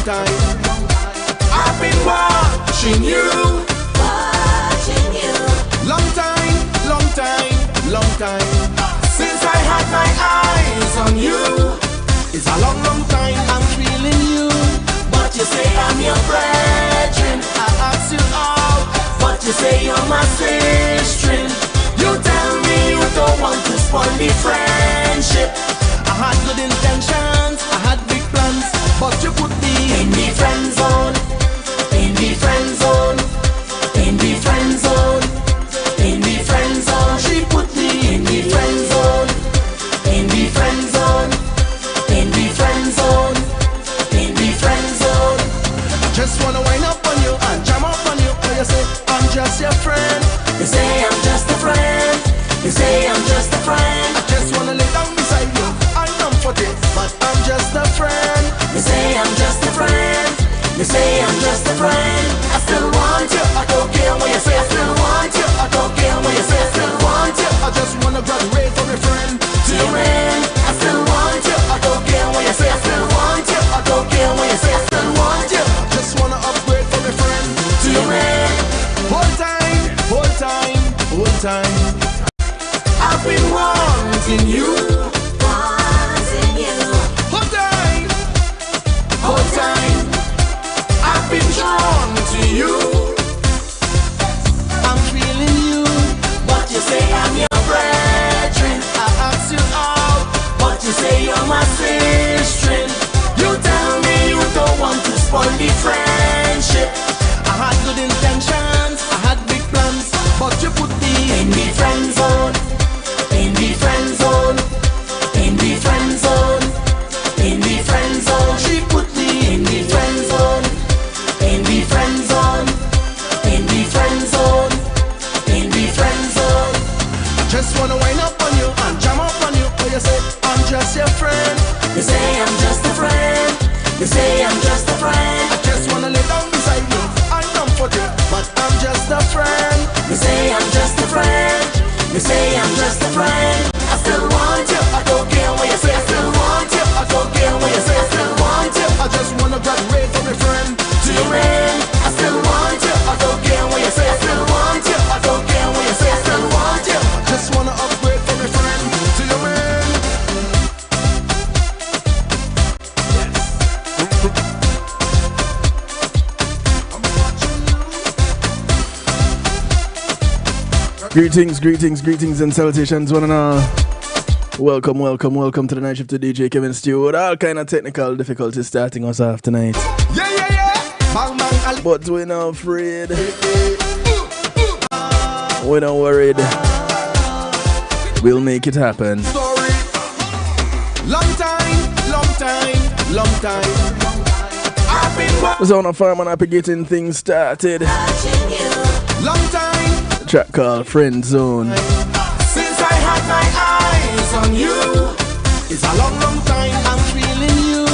time. I've been watching you. Long time, long time, long time. Since I had my eyes on you. It's a long, long time I'm feeling you. But you say I'm your brethren. I ask you out, but you say you're my sister. You tell me you don't want to spoil the friendship. I had good intentions, I had big plans, but you put me in the friend zone. In the friend zone. In the friend zone. In the friend zone. She put me in the friend zone. In the friend zone. In the friend zone. In the friend zone. I just wanna wind up on you and jam up on you. Oh, you say I'm just your friend. You say I'm just a friend. You say I'm just a friend. I just wanna lay down beside you. I'm comforted, but I'm just a friend. You say I'm just a friend. You say I'm just a friend. I still want you. I don't care what you say. I still want you. I don't care what you say. I still want you. I just wanna graduate from your friend to your man. I still want you. I don't care what you say. I still want you. I don't care what you say. I still want you. I just wanna upgrade from your friend to your man. Whole time, whole time, whole time. I've been wanting you. Wanting you. Whole time, whole time. I've been drawn to you. I'm feeling you. But you say I'm your brethren. I ask you out, but you say you're my sister. You tell me you don't want to spoil the friendship. I had good intentions, I had big plans, but you put me in the friend zone. In the friend zone. In the friend zone. In the friend zone. She put me in the friend zone. In the friend zone. In the friend zone. In the friend zone. I just wanna wind up on you and jam up on you. Oh, you say I'm just your friend. You say I'm just a friend. You say I'm just a friend. I just wanna lay down beside you. I'm comforted, but I'm just a friend. You say I'm just a friend. You say I'm just a friend. I still want you. I don't care what you say. I still want you. I don't care what you say. I still want you. I just wanna graduate from your friend to your man. I still want you. I don't care what you say. I still want you. I don't care what you say. I still want you. I just wanna upgrade from your friend to your man. Greetings, greetings, greetings and salutations one and all. Welcome, welcome, welcome to the night shift to DJ Kevin Stew with all kind of technical difficulties starting us off tonight. Yeah, yeah, yeah. Bang, bang, but we're not afraid. We're not worried. We'll make it happen. Story. Long time, long time, long time. I've been So on a farm and I'll be getting things started. long time. Track called Friend Zone. Since I had my eyes on you. It's a long, long time I'm feeling you.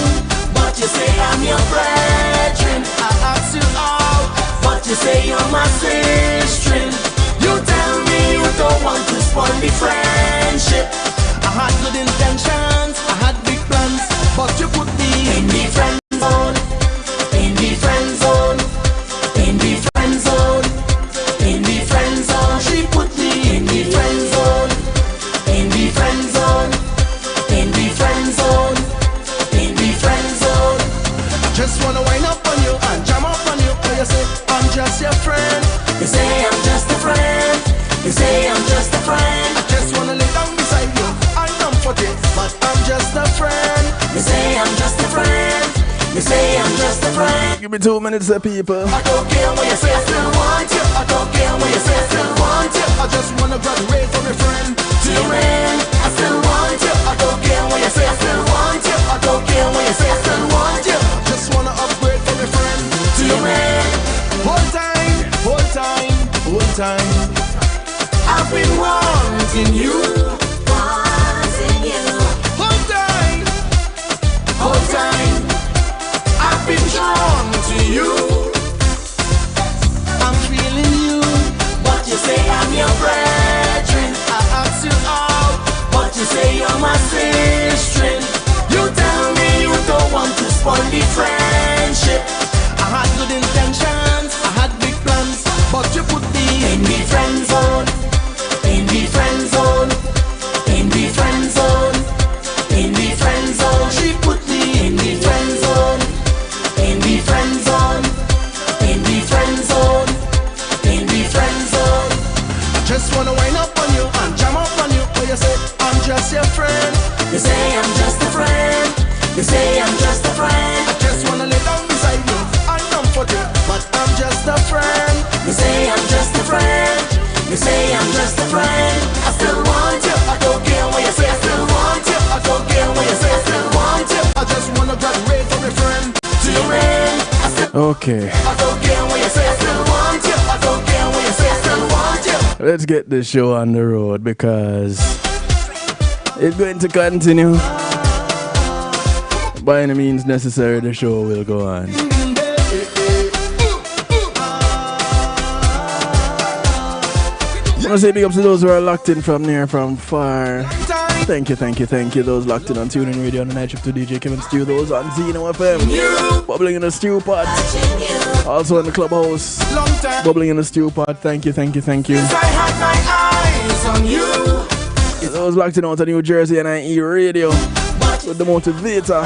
But you say I'm your brethren. I ask you out, but you say you're my sister. You tell me you don't want to spoil the friendship. I had good intentions, I had big plans, but you put me in the friend zone. In the friend zone. In the friend zone. In the friend zone. She put me in the friend zone. In the friend zone. In the friend zone. In the friend zone. I just wanna wind up on you and jam up on you. Oh, you say I'm just your friend. You say I'm just a friend. You say I'm just a friend. I just wanna lay down beside you. I'm comforted, but I'm just a friend. You say I'm just a friend. You say I'm just a friend. Give me 2 minutes, people. I don't care what you say, I still want you. I don't care what you say, I still want you. I just wanna graduate from your friend to your man. I still want you. I don't care what you say, I still want you. I don't care what you say, I still want you. I just wanna upgrade from your friend to your man. Whole time, whole time, whole time. I've been wanting you. Wanting you. Whole time, whole time. I've been drawn to you. I'm feeling you. But you say I'm your brethren. I ask you out, but you say you're my sister. You tell me you don't want to spoil the friendship. You say I'm just a friend. I just wanna lay down beside you. I'm comforted, but I'm just a friend. You say I'm just a friend. You say I'm just a friend. I still want you. I don't care what you say. I still want you. I don't care what you say. I still want you. I just wanna graduate from a friend to your man. Okay. I don't care what you say. I still want you. I don't care what you say. I still want you. Let's get this show on the road because it's going to continue. By any means necessary, the show will go on. I want to say big ups to those who are locked in from near, from far. Thank you. Those locked in on TuneIn Radio on the night shift to DJ Kevin Stew. Those on Zeno FM. Bubbling in the stew pot. Also in the clubhouse. Bubbling in the stew pot. Thank you. Since I had my eyes on you. Those locked in out of New Jersey and IE Radio. With the motivator.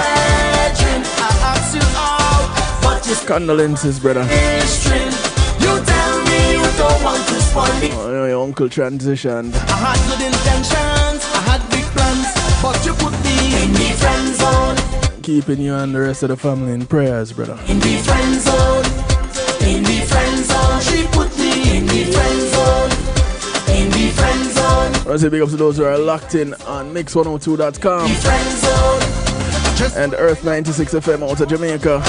Condolences, brother. You tell me you don't want to spoil me. Oh, your uncle transitioned. I had good intentions, I had big plans, but you put me in the friend zone. Keeping you and the rest of the family in prayers, brother. In the friend zone, in the friend zone. She put me in the friend zone, in the friend zone. I want to say big up to those who are locked in on mix102.com and Earth 96 FM out of Jamaica.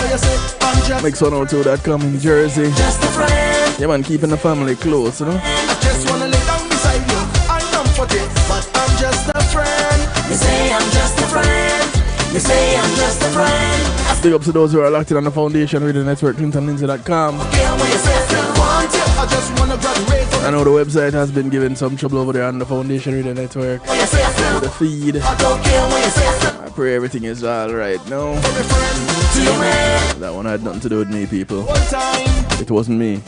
Mix102.com in Jersey. Just a friend. Yeah, man, keeping the family close, you know. I just wanna lay down beside you. I'm comforted, but I'm just a friend. You say I'm just a friend. You say I'm just a friend. Big up to those who are locked in on the Foundation Radio Network, ClintonLindsay.com. I know the website has been given some trouble over there on the Foundation Radio Network. The feed. I pray everything is alright now. That one had nothing to do with me, people. It wasn't me.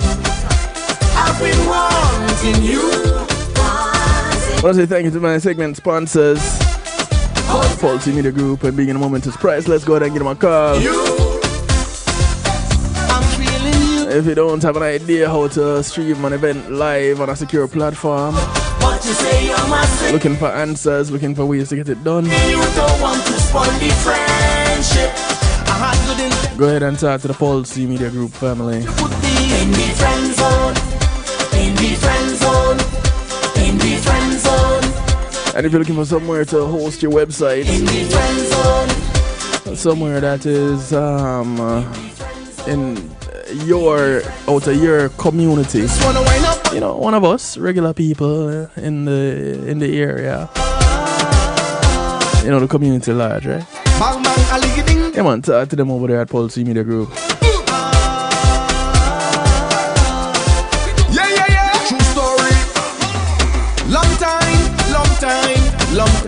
I've been wanting you. I want to say thank you to my segment sponsors, Pulse Media Group and Being in a Moment is Price. Let's go ahead and give them a call. If you don't have an idea how to stream an event live on a secure platform, looking for answers, looking for ways to get it done, go ahead and talk to the Pulse Media Group family. And if you're looking for somewhere to host your website, somewhere that is in your out of your community, you know, one of us regular people in the area, you know, the community large, right? Yeah, man, talk to them over there at Pulse Media Group.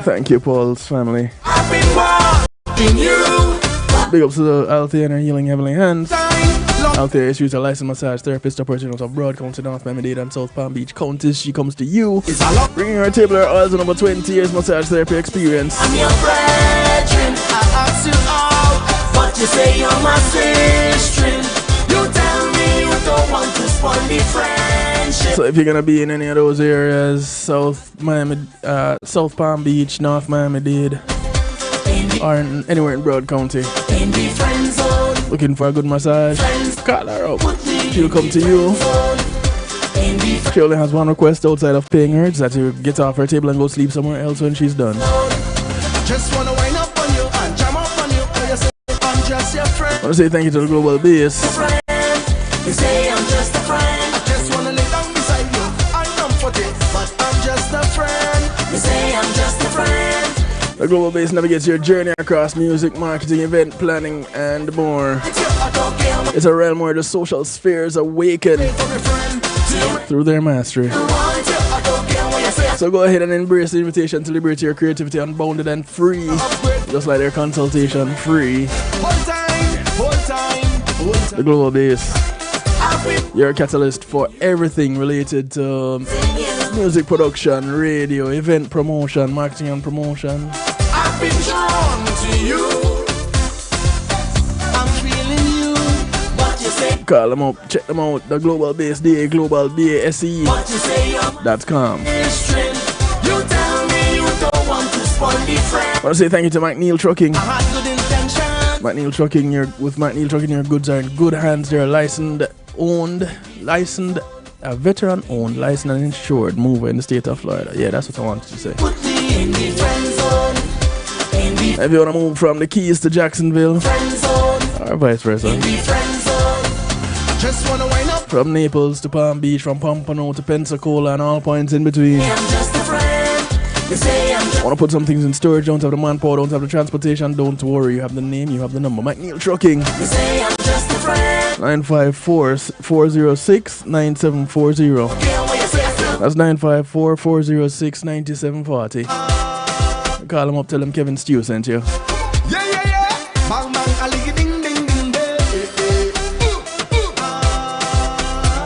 Thank you, Paul's family. I've been watching you. Big ups to the Althea and her Healing Heavenly Hands. Althea is a licensed massage therapist operating out of Broad County, North Miami-Dade and South Palm Beach counties. She comes to you, bringing her table her oils and over 20 years massage therapy experience. I'm your brethren, I ask you out, but you say you're my sister. You tell me you don't want to spoil the friendship. So if you're gonna be in any of those areas, South South Palm Beach, North Miami-Dade, or anywhere in Broad County, looking for a good massage, call her up. She'll come to you. She only has one request outside of paying her, it's that you get off her table and go sleep somewhere else when she's done. Just wanna wind up on you and jam up on you. I'm just your friend. I want to say thank you to the Global Base. You say I'm just a friend. I just wanna lay down beside you. I'm comforted, but I'm just a friend. You say I'm just a friend. The Global Base navigates your journey across music, marketing, event planning, and more. It's a realm where the social spheres awaken through their mastery. So go ahead and embrace the invitation to liberate your creativity unbounded and free. Just like their consultation, free. The Global Base, your catalyst for everything related to music production, radio, event promotion, marketing and promotion. I've been drawn to you. I'm feeling you. What you say? Call them up, check them out. The Global Base DA, Global BASE.com. You tell me you don't want to spoil the friend. I want to say thank you to McNeil Trucking. I had good intentions. McNeil Trucking, with McNeil Trucking, your goods are in good hands. They're licensed, a veteran-owned, licensed and insured mover in the state of Florida. Yeah, that's what I wanted to say. If you want to move from the Keys to Jacksonville, or vice versa, from Naples to Palm Beach, from Pompano to Pensacola, and all points in between. Want to put some things in storage, don't have the manpower, don't have the transportation, don't worry, you have the name, you have the number. McNeil Trucking, 954-406-9740. That's 954-406-9740. Call him up, tell him Kevin Stew sent you. Bang bang, a liggy ding ding ding day.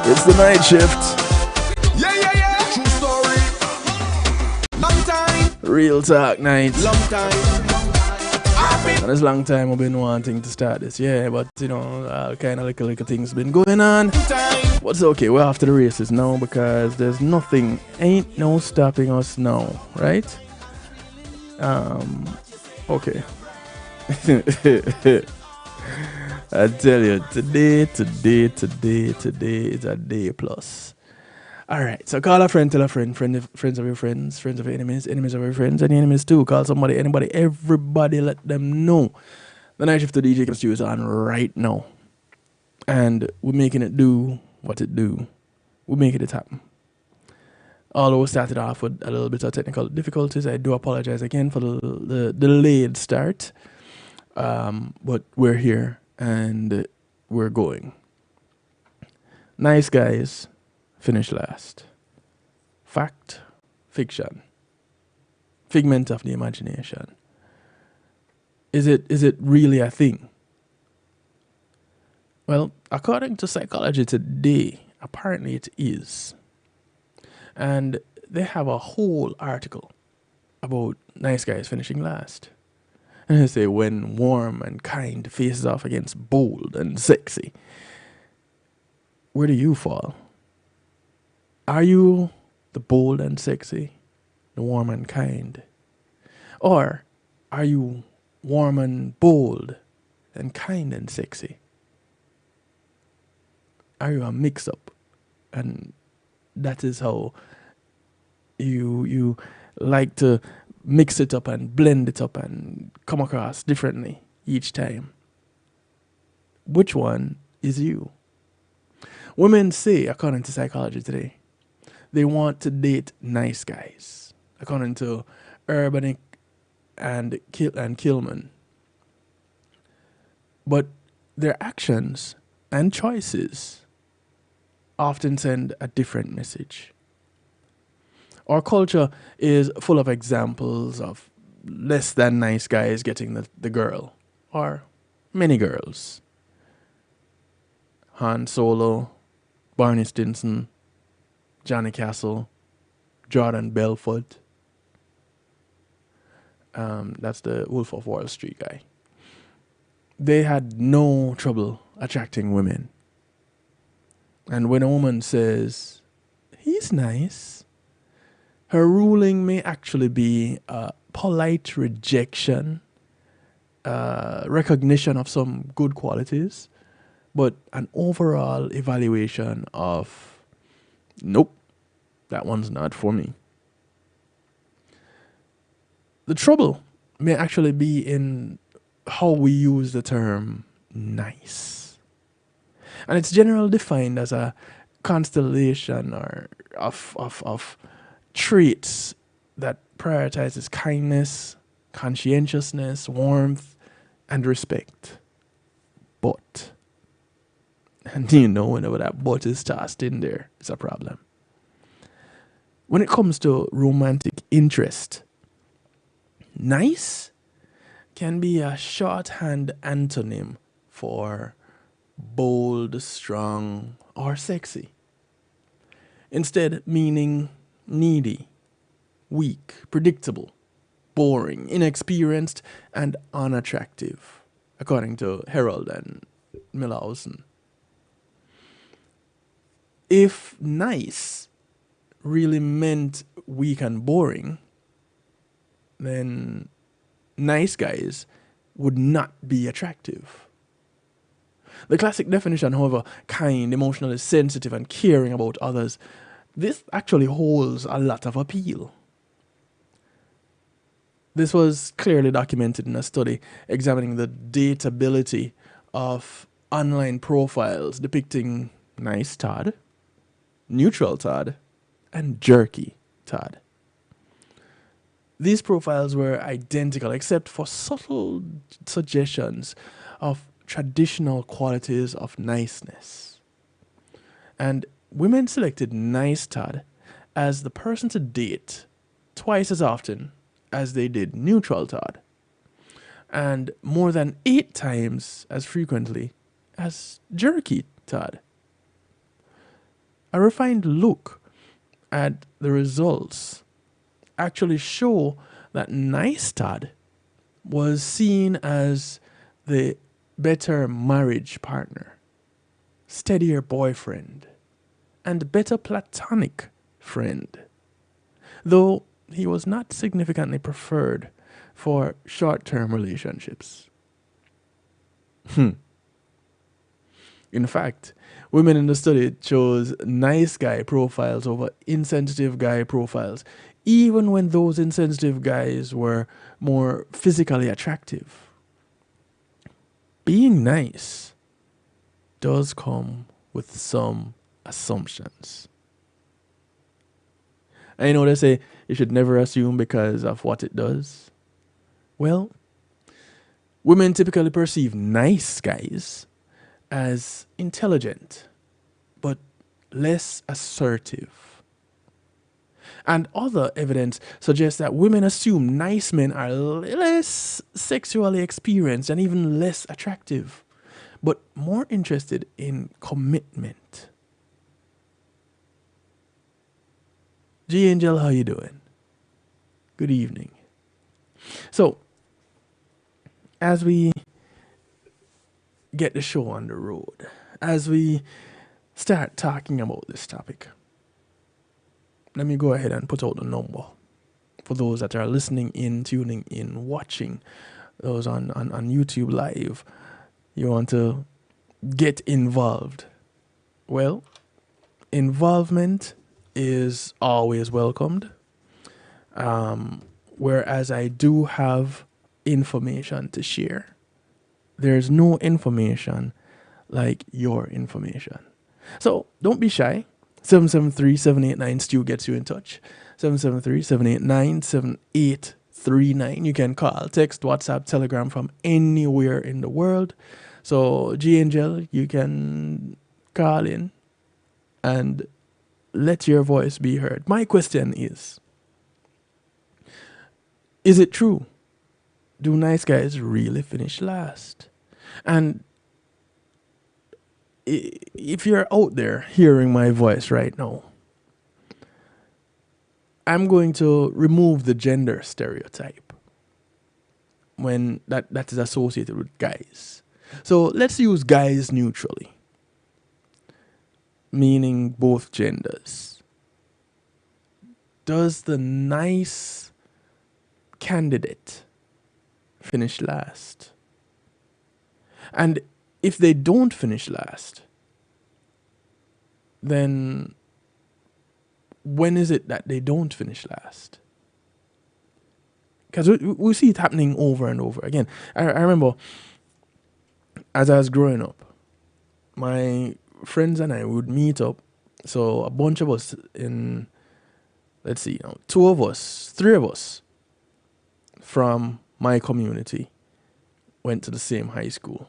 It's the night shift. True story. Long time. Real talk night. Long time. And it's long time I've been wanting to start this, yeah, but you know, kind of little things been going on. But it's okay, we're after the races now because there's nothing, ain't no stopping us now, right? Okay. I tell you, today is a day plus. Alright, so call a friend, tell a friend, friends of your friends, friends of your enemies, enemies of your friends, and enemies too. Call somebody, anybody, everybody, let them know. The night shift to DJ Stew is on right now. And we're making it do what it do. We're making it happen. Although we started off with a little bit of technical difficulties, I do apologize again for the delayed start. But we're here and we're going. Nice Guys finished last. Fact, fiction, figment of the imagination. Is it really a thing? Well, according to Psychology Today, apparently it is. And they have a whole article about Nice Guys finishing last. And they say when warm and kind faces off against bold and sexy, where do you fall? Are you the bold and sexy, the warm and kind? Or are you warm and bold and kind and sexy? Are you a mix-up? And that is how you like to mix it up and blend it up and come across differently each time. Which one is you? Women say, according to Psychology Today, they want to date nice guys, according to Urbanic and Kilman. But their actions and choices often send a different message. Our culture is full of examples of less than nice guys getting the girl, or many girls. Han Solo, Barney Stinson, Johnny Castle, Jordan Belfort. That's the Wolf of Wall Street guy. They had no trouble attracting women. And when a woman says, he's nice, her ruling may actually be a polite rejection, recognition of some good qualities, but an overall evaluation of, nope, that one's not for me. The trouble may actually be in how we use the term nice. And it's generally defined as a constellation or of traits that prioritizes kindness, conscientiousness, warmth, and respect. But, and you know, whenever that but is tossed in there, it's a problem. When it comes to romantic interest, nice can be a shorthand antonym for bold, strong, or sexy. Instead, meaning needy, weak, predictable, boring, inexperienced, and unattractive, according to Harold and Millhausen. If nice really meant weak and boring, then nice guys would not be attractive. The classic definition, however, kind, emotionally sensitive, and caring about others, this actually holds a lot of appeal. This was clearly documented in a study examining the dateability of online profiles depicting nice Todd, neutral Todd, and jerky Todd. These profiles were identical except for subtle suggestions of traditional qualities of niceness. And women selected nice Todd as the person to date twice as often as they did neutral Todd, and more than 8 times as frequently as jerky Todd. A refined look at the results actually show that nice Todd was seen as the better marriage partner, steadier boyfriend, and better platonic friend, though he was not significantly preferred for short-term relationships. In fact, women in the study chose nice guy profiles over insensitive guy profiles, even when those insensitive guys were more physically attractive. Being nice does come with some assumptions. I know they say you should never assume because of what it does. Well, women typically perceive nice guys as intelligent, but less assertive. And other evidence suggests that women assume nice men are less sexually experienced and even less attractive, but more interested in commitment. G Angel, how you doing? Good evening. So, as we get the show on the road, as we start talking about this topic, let me go ahead and put out the number for those that are listening in, tuning in, watching, those on YouTube live. You want to get involved. Well, involvement is always welcomed. Whereas I do have information to share. There's no information like your information. So don't be shy. 773-789-STEW gets you in touch. 773-789-7839. You can call, text, WhatsApp, Telegram from anywhere in the world. So G Angel, you can call in and let your voice be heard. My question is it true? Do nice guys really finish last? And if you're out there hearing my voice right now, I'm going to remove the gender stereotype when that is associated with guys. So let's use guys neutrally, meaning both genders. Does the nice candidate finish last? And if they don't finish last, then when is it that they don't finish last? Because we see it happening over and over again. I remember as I was growing up, my friends and I would meet up. So a bunch of us in, let's see, 2 of us, 3 of us from my community went to the same high school.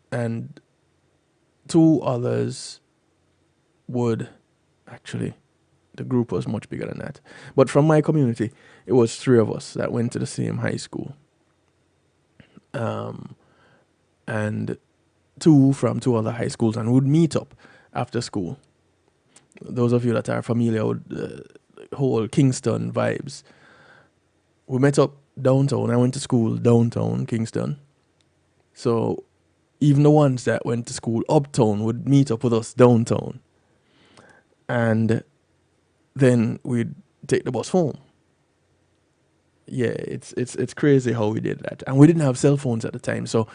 And 2 others would, actually, the group was much bigger than that. But from my community, it was 3 of us that went to the same high school. And 2 from 2 other high schools, and would meet up after school. Those of you that are familiar with the whole Kingston vibes, we met up downtown. I went to school downtown Kingston. So even the ones that went to school uptown would meet up with us downtown. And then we'd take the bus home. Yeah, it's crazy how we did that, and we didn't have cell phones at the time, so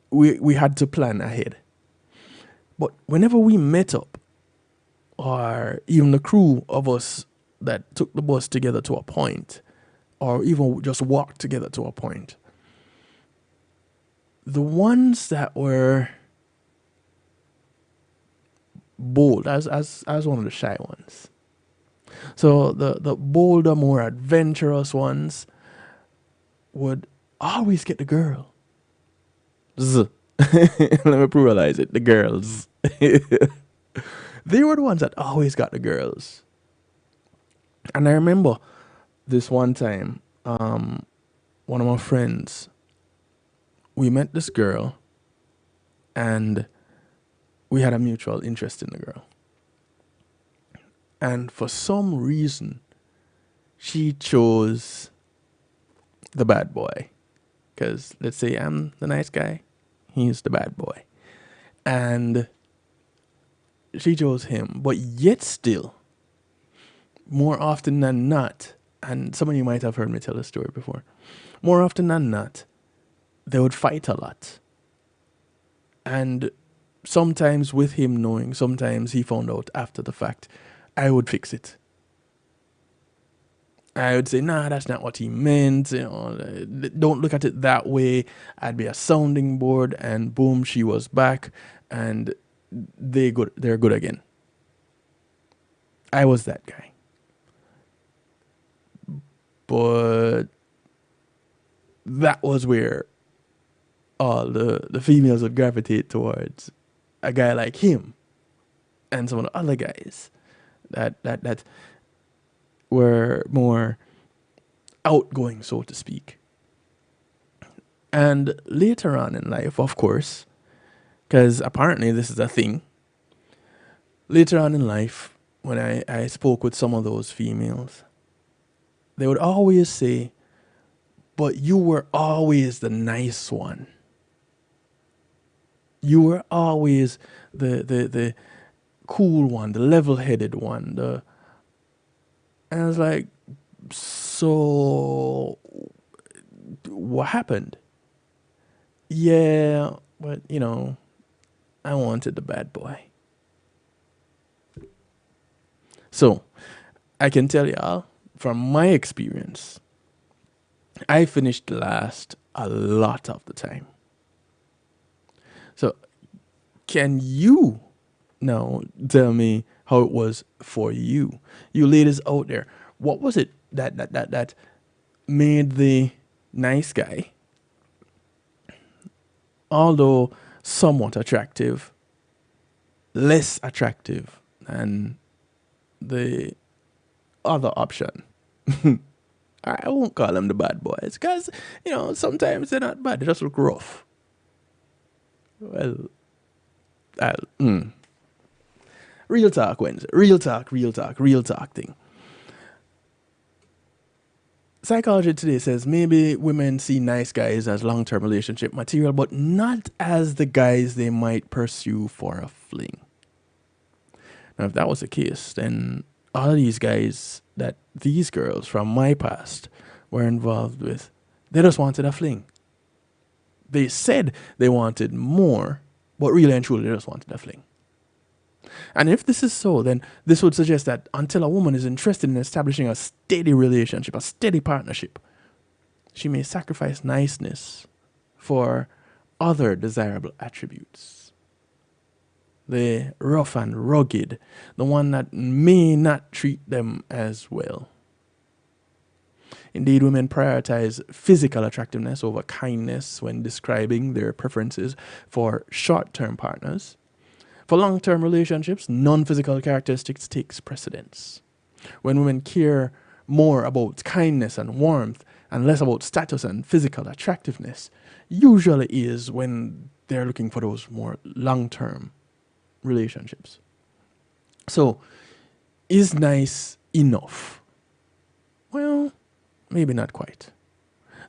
we had to plan ahead. But whenever we met up, or even the crew of us that took the bus together to a point, or even just walked together to a point, the ones that were bold, as one of the shy ones. So the bolder, more adventurous ones would always get the girl. Z. Let me pluralize it. The girls. They were the ones that always got the girls. And I remember this one time, one of my friends, we met this girl, and we had a mutual interest in the girl. And for some reason, she chose the bad boy. Because let's say I'm the nice guy, he's the bad boy. And she chose him. But yet still, more often than not, and some of you might have heard me tell this story before, more often than not, they would fight a lot. And sometimes with him knowing, sometimes he found out after the fact, I would fix it. I would say, nah, that's not what he meant. You know, don't look at it that way. I'd be a sounding board, and boom, she was back, and they're good again. I was that guy. But that was where all the females would gravitate towards a guy like him and some of the other guys that were more outgoing, so to speak. And later on in life, of course, because apparently this is a thing, later on in life, when I spoke with some of those females, they would always say, but you were always the nice one. You were always the cool one, the level-headed one. And I was like, so what happened? Yeah, but you know, I wanted the bad boy. So I can tell y'all from my experience, I finished last a lot of the time. So can you now tell me how it was for you? You ladies out there, what was it that made the nice guy, although somewhat attractive, less attractive than the other option? I won't call them the bad boys, because, you know, sometimes they're not bad, they just look rough. Well, real talk, Wednesday. Real talk thing. Psychology Today says maybe women see nice guys as long-term relationship material, but not as the guys they might pursue for a fling. Now, if that was the case, then all of these guys that these girls from my past were involved with, they just wanted a fling. They said they wanted more, but really and truly they just wanted a fling. And if this is so, then this would suggest that until a woman is interested in establishing a steady relationship, a steady partnership, she may sacrifice niceness for other desirable attributes. The rough and rugged, the one that may not treat them as well. Indeed, women prioritize physical attractiveness over kindness when describing their preferences for short-term partners. For long-term relationships, non-physical characteristics takes precedence. When women care more about kindness and warmth and less about status and physical attractiveness, usually is when they're looking for those more long-term relationships. So, is nice enough? Well, maybe not quite.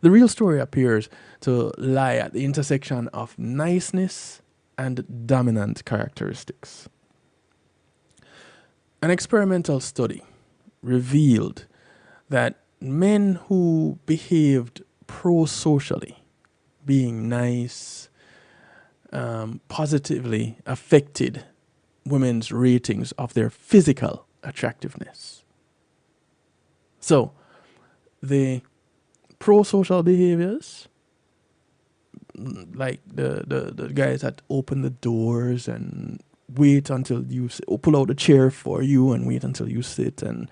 The real story appears to lie at the intersection of niceness and dominant characteristics. An experimental study revealed that men who behaved pro-socially, being nice, positively affected women's ratings of their physical attractiveness. So, the pro-social behaviors, like the guys that open the doors and wait until you pull out the chair for you and wait until you sit and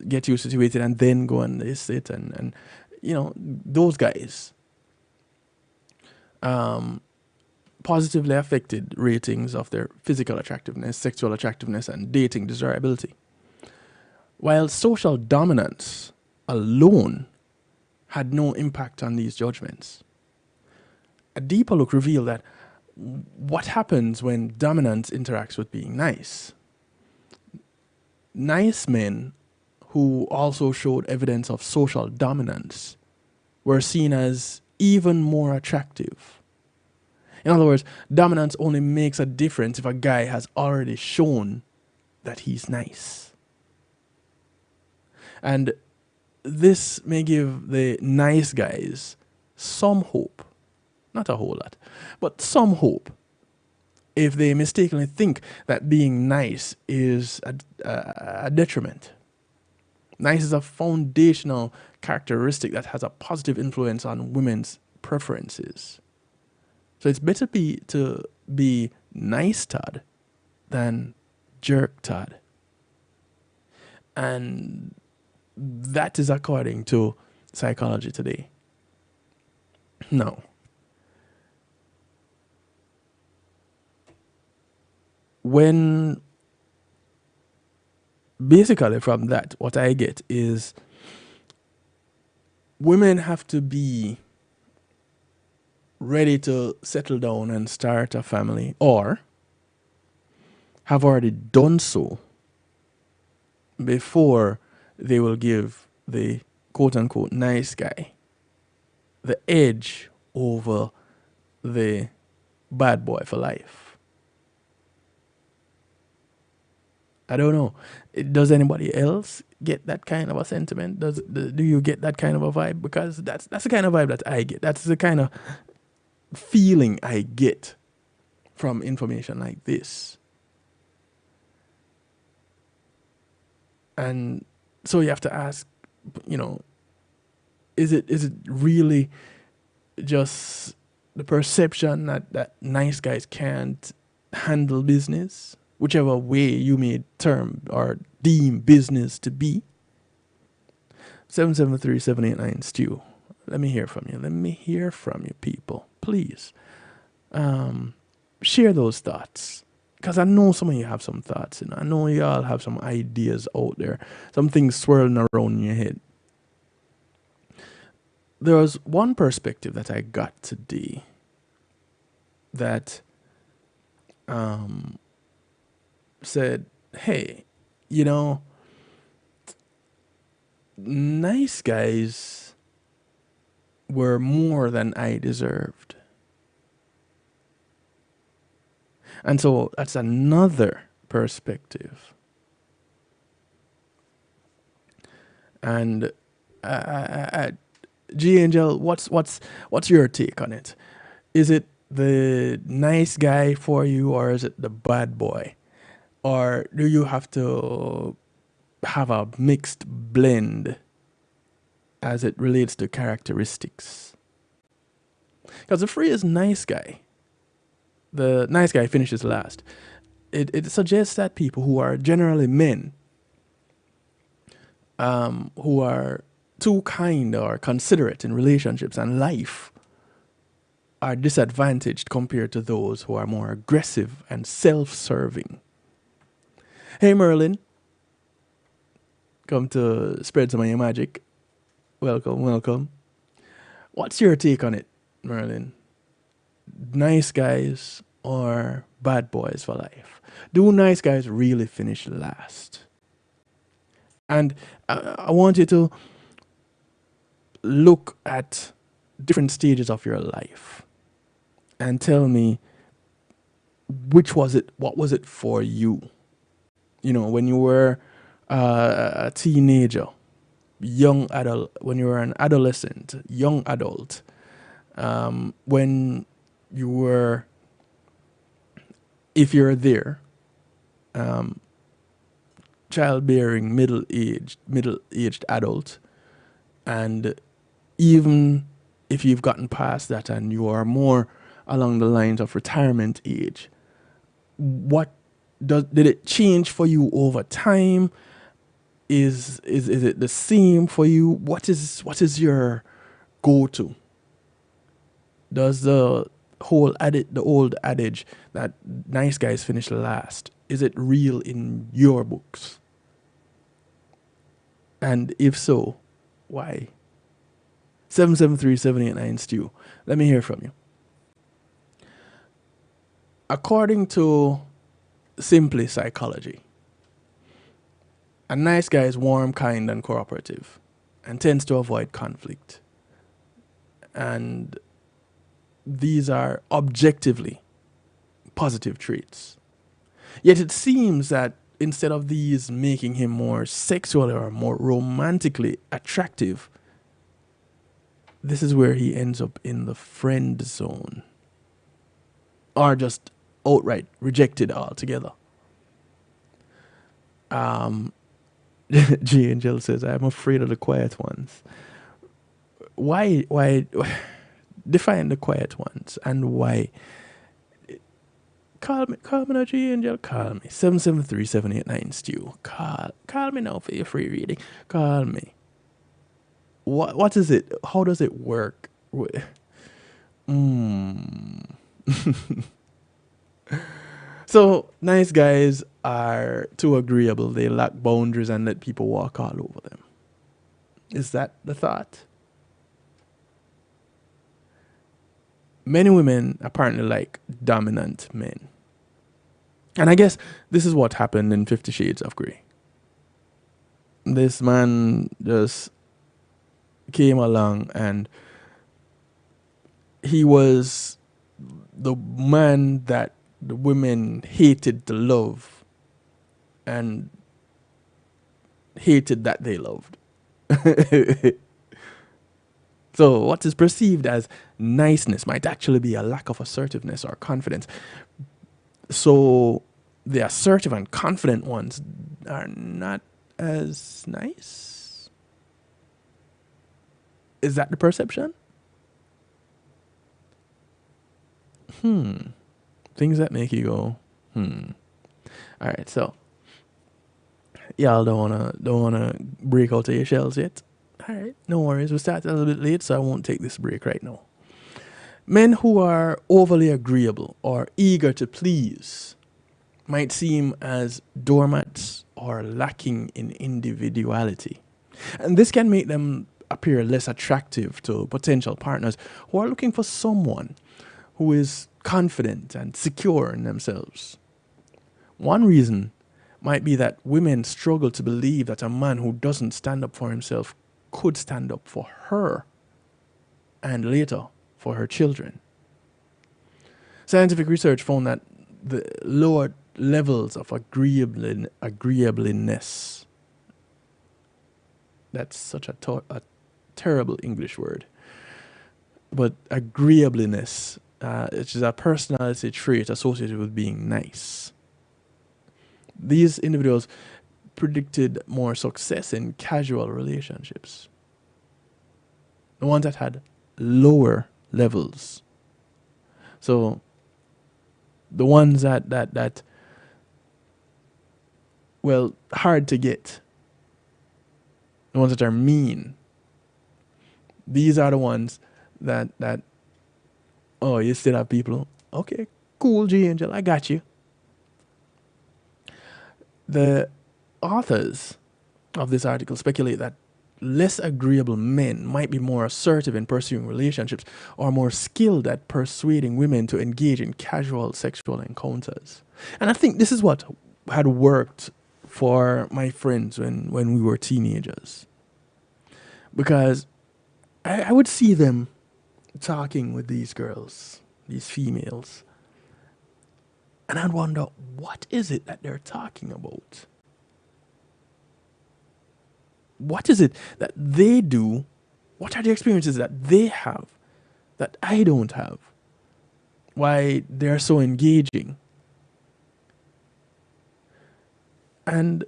get you situated and then go and they sit and you know, those guys positively affected ratings of their physical attractiveness, sexual attractiveness, and dating desirability. While social dominance alone had no impact on these judgments. A deeper look revealed that what happens when dominance interacts with being nice. Nice men who also showed evidence of social dominance were seen as even more attractive. In other words, dominance only makes a difference if a guy has already shown that he's nice. And this may give the nice guys some hope. Not a whole lot, but some hope if they mistakenly think that being nice is a detriment. Nice is a foundational characteristic that has a positive influence on women's preferences. So it's better to be nice Todd than jerk Todd. And that is according to psychology today. No. When basically from that, what I get is women have to be ready to settle down and start a family, or have already done so before they will give the quote-unquote nice guy the edge over the bad boy for life. I don't know. Does anybody else get that kind of a sentiment? Do you get that kind of a vibe? Because that's the kind of vibe that I get. That's the kind of feeling I get from information like this. And so you have to ask, you know, is it really just the perception that nice guys can't handle business, whichever way you may term or deem business to be? 773-789-STEW. Let me hear from you. Let me hear from you, people. Please. Share those thoughts. Because I know some of you have some thoughts. And I know you all have some ideas out there. Some things swirling around in your head. There was one perspective that I got today that said, hey, you know, nice guys were more than I deserved. And so that's another perspective. And G Angel, what's your take on it? Is it the nice guy for you, or is it the bad boy? Or do you have to have a mixed blend as it relates to characteristics? Because the phrase nice guy, the nice guy finishes last, it suggests that people who are generally men, who are too kind or considerate in relationships and life, are disadvantaged compared to those who are more aggressive and self-serving. Hey Merlin, come to spread some of your magic. Welcome, welcome. What's your take on it, Merlin? Nice guys or bad boys for life? Do nice guys really finish last? And I want you to look at different stages of your life and tell me, which was it? What was it for you? You know, when you were a teenager, young adult, when you were an adolescent, young adult, when you were, if you're there, um, childbearing, middle-aged adult, and even if you've gotten past that and you are more along the lines of retirement age, what did it change for you over time? Is it the same for you? What is your go-to? Does the old adage that nice guys finish last, is it real in your books? And if so, why? 773-789 Stu. Let me hear from you. According to Simply Psychology, a nice guy is warm, kind, and cooperative, and tends to avoid conflict. And these are objectively positive traits. Yet it seems that instead of these making him more sexually or more romantically attractive, this is where he ends up in the friend zone, or just outright rejected altogether. G Angel says, I'm afraid of the quiet ones. Why define the quiet ones and why? Call me now, G Angel, call me. 773-789 Stu. Call me now for your free reading. Call me. What is it? How does it work? So nice guys are too agreeable. They lack boundaries and let people walk all over them. Is that the thought? Many women apparently like dominant men. And I guess this is what happened in 50 Shades of Grey. This man just came along and he was the man that the women hated to love and hated that they loved. So what is perceived as niceness might actually be a lack of assertiveness or confidence. So the assertive and confident ones are not as nice? Is that the perception? Things that make you go, All right, so y'all don't wanna break out of your shells yet. All right, no worries. We started a little bit late, so I won't take this break right now. Men who are overly agreeable or eager to please might seem as doormats or lacking in individuality. And this can make them appear less attractive to potential partners who are looking for someone who is confident and secure in themselves. One reason might be that women struggle to believe that a man who doesn't stand up for himself could stand up for her and later for her children. Scientific research found that the lower levels of agreeableness, that's such a terrible English word, but agreeableness, which is a personality trait associated with being nice. These individuals predicted more success in casual relationships. The ones that had lower levels. So the ones that well, hard to get. The ones that are mean. These are the ones that oh, you still have people. Okay, cool, G Angel, I got you. The authors of this article speculate that less agreeable men might be more assertive in pursuing relationships or more skilled at persuading women to engage in casual sexual encounters. And I think this is what had worked for my friends when we were teenagers. Because I would see them talking with these girls, these females, and I'd wonder, what is it that they're talking about? What is it that they do? What are the experiences that they have that I don't have? Why they're so engaging? And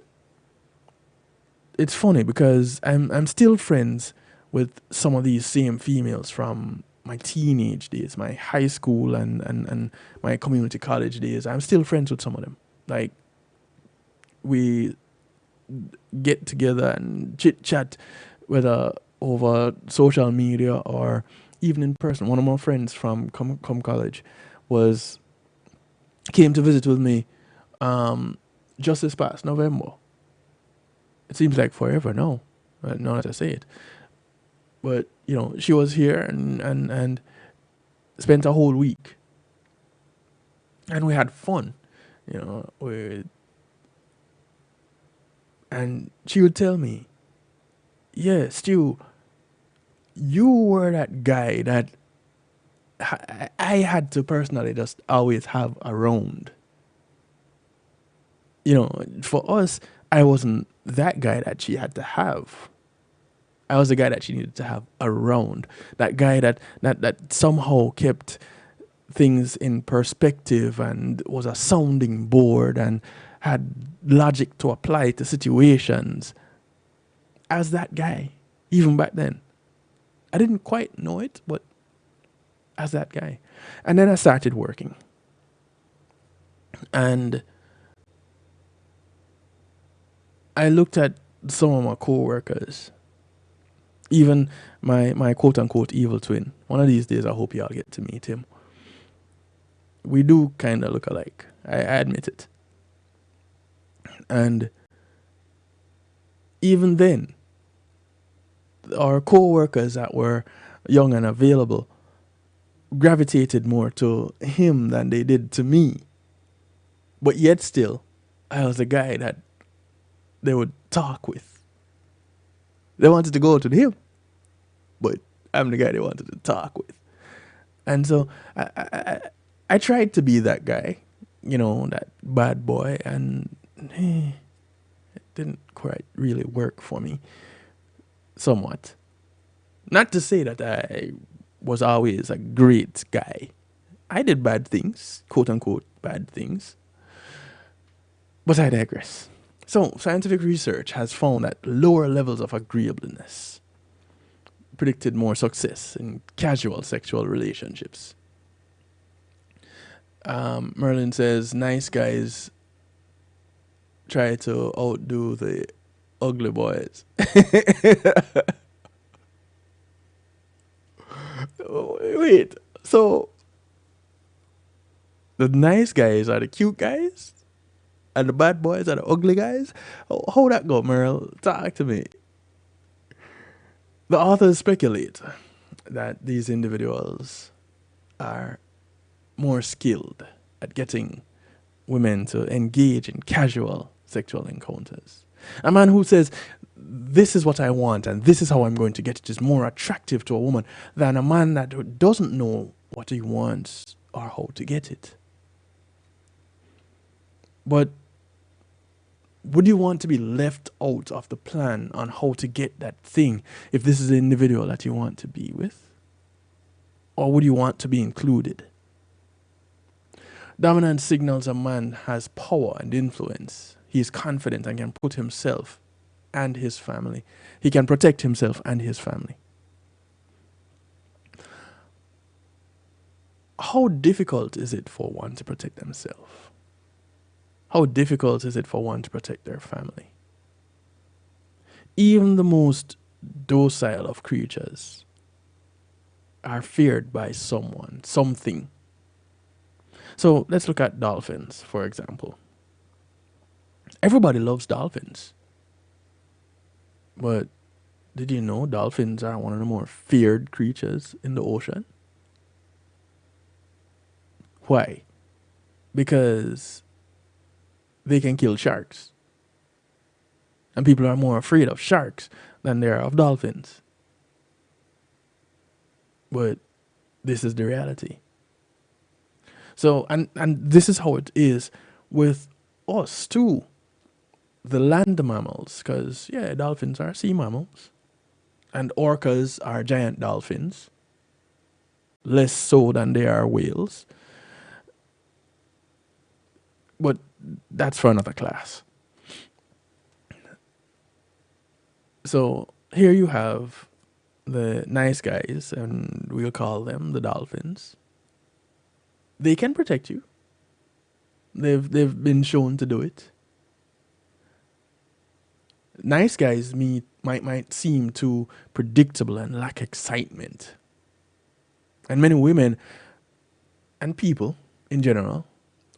it's funny because I'm still friends with some of these same females from my teenage days, my high school and my community college days. I'm still friends with some of them. Like, we get together and chit chat, whether over social media or even in person. One of my friends from college came to visit with me just this past November. It seems like forever now, now that I say it. But she was here and spent a whole week, and we had fun. And she would tell me, "Yeah, Stu, you were that guy that I had to personally just always have around. For us, I wasn't that guy that she had to have. I was the guy that she needed to have around. That guy that somehow kept things in perspective and was a sounding board and had logic to apply to situations. As that guy, even back then. I didn't quite know it, but as that guy. And then I started working. And I looked at some of my co-workers, even my quote-unquote evil twin. One of these days, I hope y'all get to meet him. We do kind of look alike. I admit it. And even then, our co-workers that were young and available gravitated more to him than they did to me. But yet still, I was the guy that they would talk with. They wanted to go to him, but I'm the guy they wanted to talk with. And so I tried to be that guy, that bad boy, and it didn't quite really work for me. Somewhat. Not to say that I was always a great guy. I did bad things, quote unquote bad things. But I digress. So, scientific research has found that lower levels of agreeableness predicted more success in casual sexual relationships. Merlin says, nice guys try to outdo the ugly boys. Wait, so the nice guys are the cute guys? And the bad boys are the ugly guys? How that go, Merle? Talk to me. The authors speculate that these individuals are more skilled at getting women to engage in casual sexual encounters. A man who says, this is what I want and this is how I'm going to get it is more attractive to a woman than a man that doesn't know what he wants or how to get it. But would you want to be left out of the plan on how to get that thing if this is the individual that you want to be with? Or would you want to be included? Dominance signals a man has power and influence. He is confident and can put himself and his family. He can protect himself and his family. How difficult is it for one to protect themselves? How difficult is it for one to protect their family? Even the most docile of creatures are feared by someone, something. So let's look at dolphins, for example. Everybody loves dolphins. But did you know dolphins are one of the more feared creatures in the ocean? Why? Because they can kill sharks. And people are more afraid of sharks than they are of dolphins. But this is the reality. So, and this is how it is with us too. the land mammals, because, yeah, dolphins are sea mammals, and orcas are giant dolphins, less so than they are whales. But that's for another class. So here you have the nice guys, and we'll call them the dolphins. They can protect you. They've been shown to do it. Nice guys might seem too predictable and lack excitement. And many women and people in general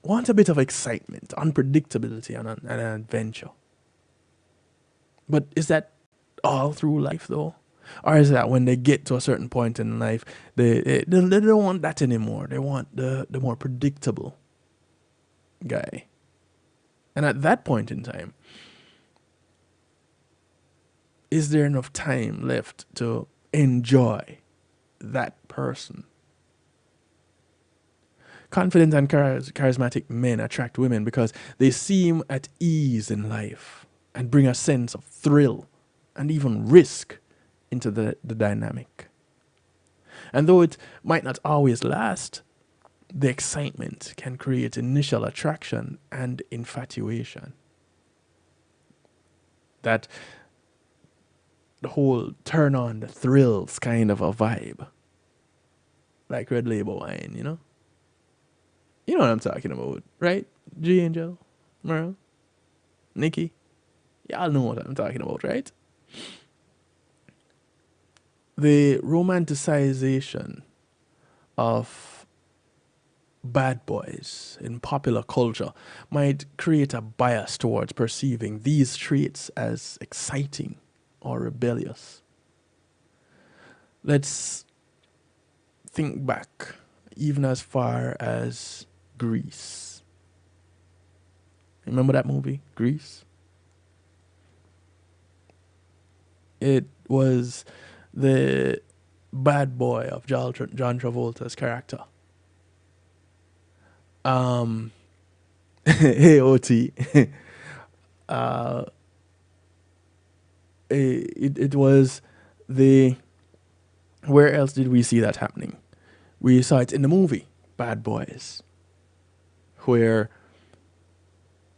want a bit of excitement, unpredictability, and an adventure. But is that all through life, though? Or is that when they get to a certain point in life, they don't want that anymore? They want the more predictable guy. And at that point in time, is there enough time left to enjoy that person? Confident and charismatic men attract women because they seem at ease in life and bring a sense of thrill and even risk into the dynamic. And though it might not always last, the excitement can create initial attraction and infatuation. That the whole turn on the thrills kind of a vibe. Like Red Label wine, you know? You know what I'm talking about, right? G Angel, Merle, Nikki. Y'all know what I'm talking about, right? The romanticization of bad boys in popular culture might create a bias towards perceiving these traits as exciting or rebellious. Let's think back even as far as Grease. Remember that movie, Grease? It was the bad boy of John Travolta's character. AOT. It was the... Where else did we see that happening? We saw it in the movie, Bad Boys, where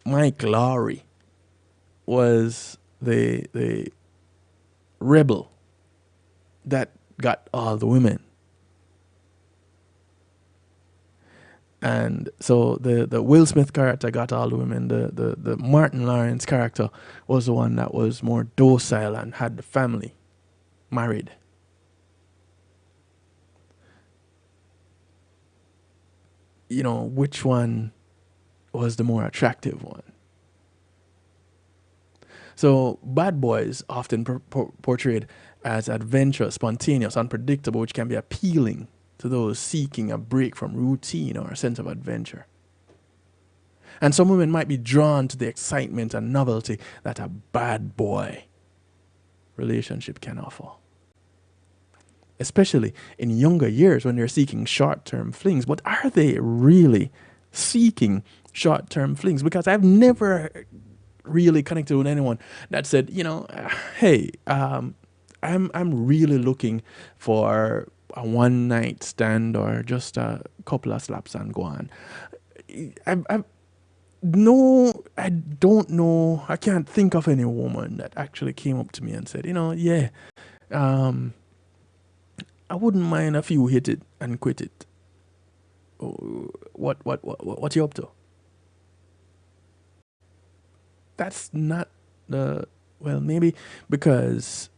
Mike Lowry was the rebel that got all the women. And so the Will Smith character got all the women. The Martin Lawrence character was the one that was more docile and had the family married. You know, which one was the more attractive one? So Bad Boys often portrayed as adventurous, spontaneous, unpredictable, which can be appealing to those seeking a break from routine or a sense of adventure. And some women might be drawn to the excitement and novelty that a bad boy relationship can offer. Especially in younger years when they're seeking short-term flings. But are they really seeking short-term flings? Because I've never really connected with anyone that said, you know, hey, I'm really looking for a one-night stand or just a couple of slaps and go on. No, I don't know. I can't think of any woman that actually came up to me and said, you know, yeah, I wouldn't mind if you hit it and quit it. What you up to? That's not the... Well, maybe because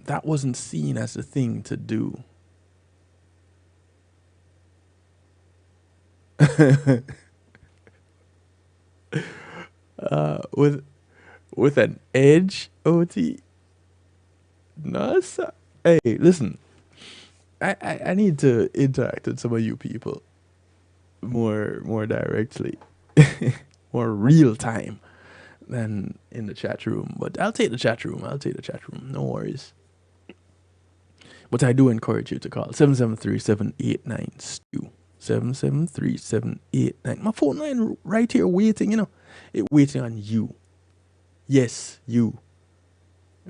that wasn't seen as a thing to do. With an edge, OT. No, sir. Hey, listen. I need to interact with some of you people more directly, more real time than in the chat room. But I'll take the chat room. No worries. But I do encourage you to call 773-789-STEW. 773-789. My phone line right here waiting, you know. It waiting on you. Yes, you.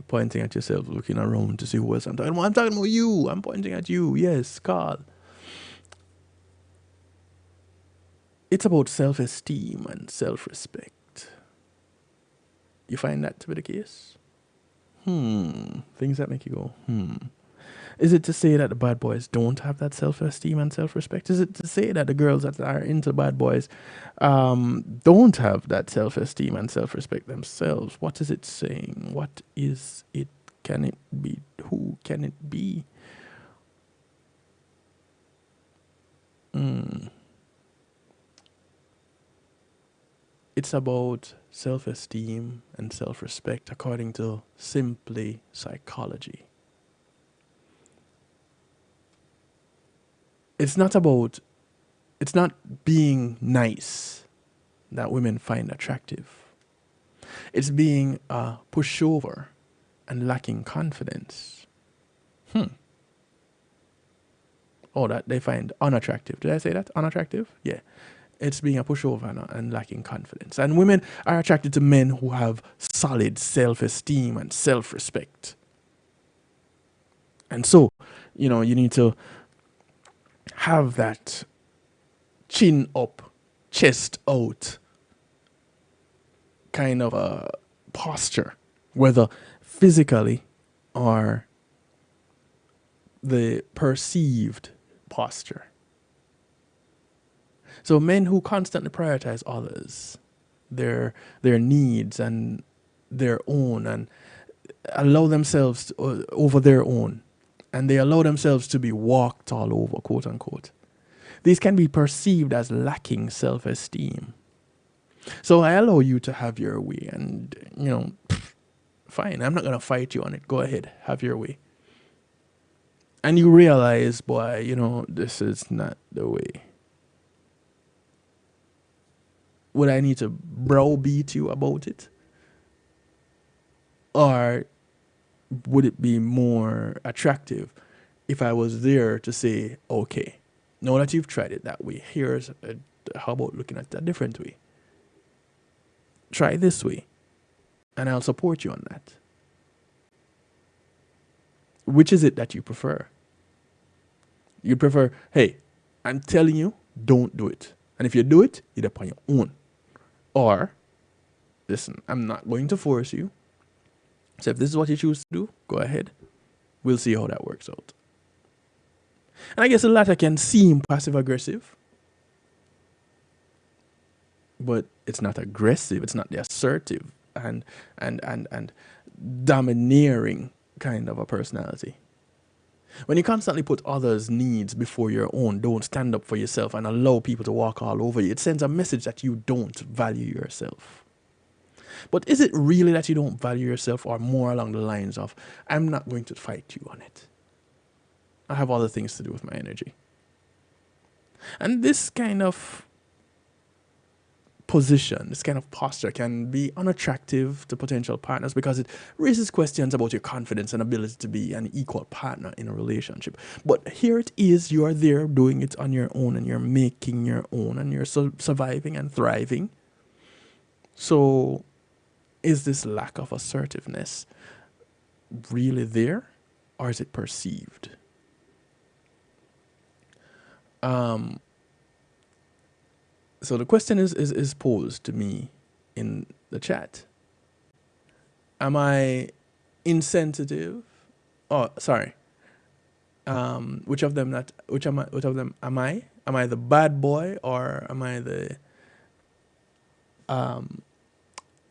Pointing at yourself, looking around to see who else I'm talking about. I'm talking about you. I'm pointing at you. Yes, Carl. It's about self-esteem and self-respect. You find that to be the case? Things that make you go, Is it to say that the bad boys don't have that self-esteem and self-respect? Is it to say that the girls that are into bad boys don't have that self-esteem and self-respect themselves? What is it saying? What is it? Can it be? Who can it be? It's about self-esteem and self-respect according to simply psychology. It's not being nice that women find attractive. It's being a pushover and lacking confidence. Oh, that they find unattractive. Did I say that? Unattractive? Yeah. It's being a pushover and lacking confidence. And women are attracted to men who have solid self-esteem and self-respect. And so, you need to have that chin up, chest out kind of a posture, whether physically or the perceived posture. So men who constantly prioritize others, their needs and their own, and allow themselves over their own, and they allow themselves to be walked all over, quote unquote. These can be perceived as lacking self-esteem. So I allow you to have your way, and fine, I'm not gonna fight you on it. Go ahead, have your way. And you realize, boy, this is not the way. Would I need to browbeat you about it? Or would it be more attractive if I was there to say, okay, now that you've tried it that way, how about looking at it a different way? Try this way, and I'll support you on that. Which is it that you prefer? You prefer, hey, I'm telling you, don't do it. And if you do it, you're upon your own. Or, listen, I'm not going to force you. So if this is what you choose to do, go ahead. We'll see how that works out. And I guess the latter can seem passive aggressive, but it's not aggressive. It's not the assertive and domineering kind of a personality. When you constantly put others' needs before your own, don't stand up for yourself and allow people to walk all over you, it sends a message that you don't value yourself. But is it really that you don't value yourself, or more along the lines of, I'm not going to fight you on it. I have other things to do with my energy. And this kind of position, this kind of posture can be unattractive to potential partners because it raises questions about your confidence and ability to be an equal partner in a relationship. But here it is, you are there doing it on your own, and you're making your own, and you're surviving and thriving. So is this lack of assertiveness really there, or is it perceived? So the question is posed to me in the chat. Am I insensitive? Oh, sorry. Which of them am I? Am I the bad boy, or am I the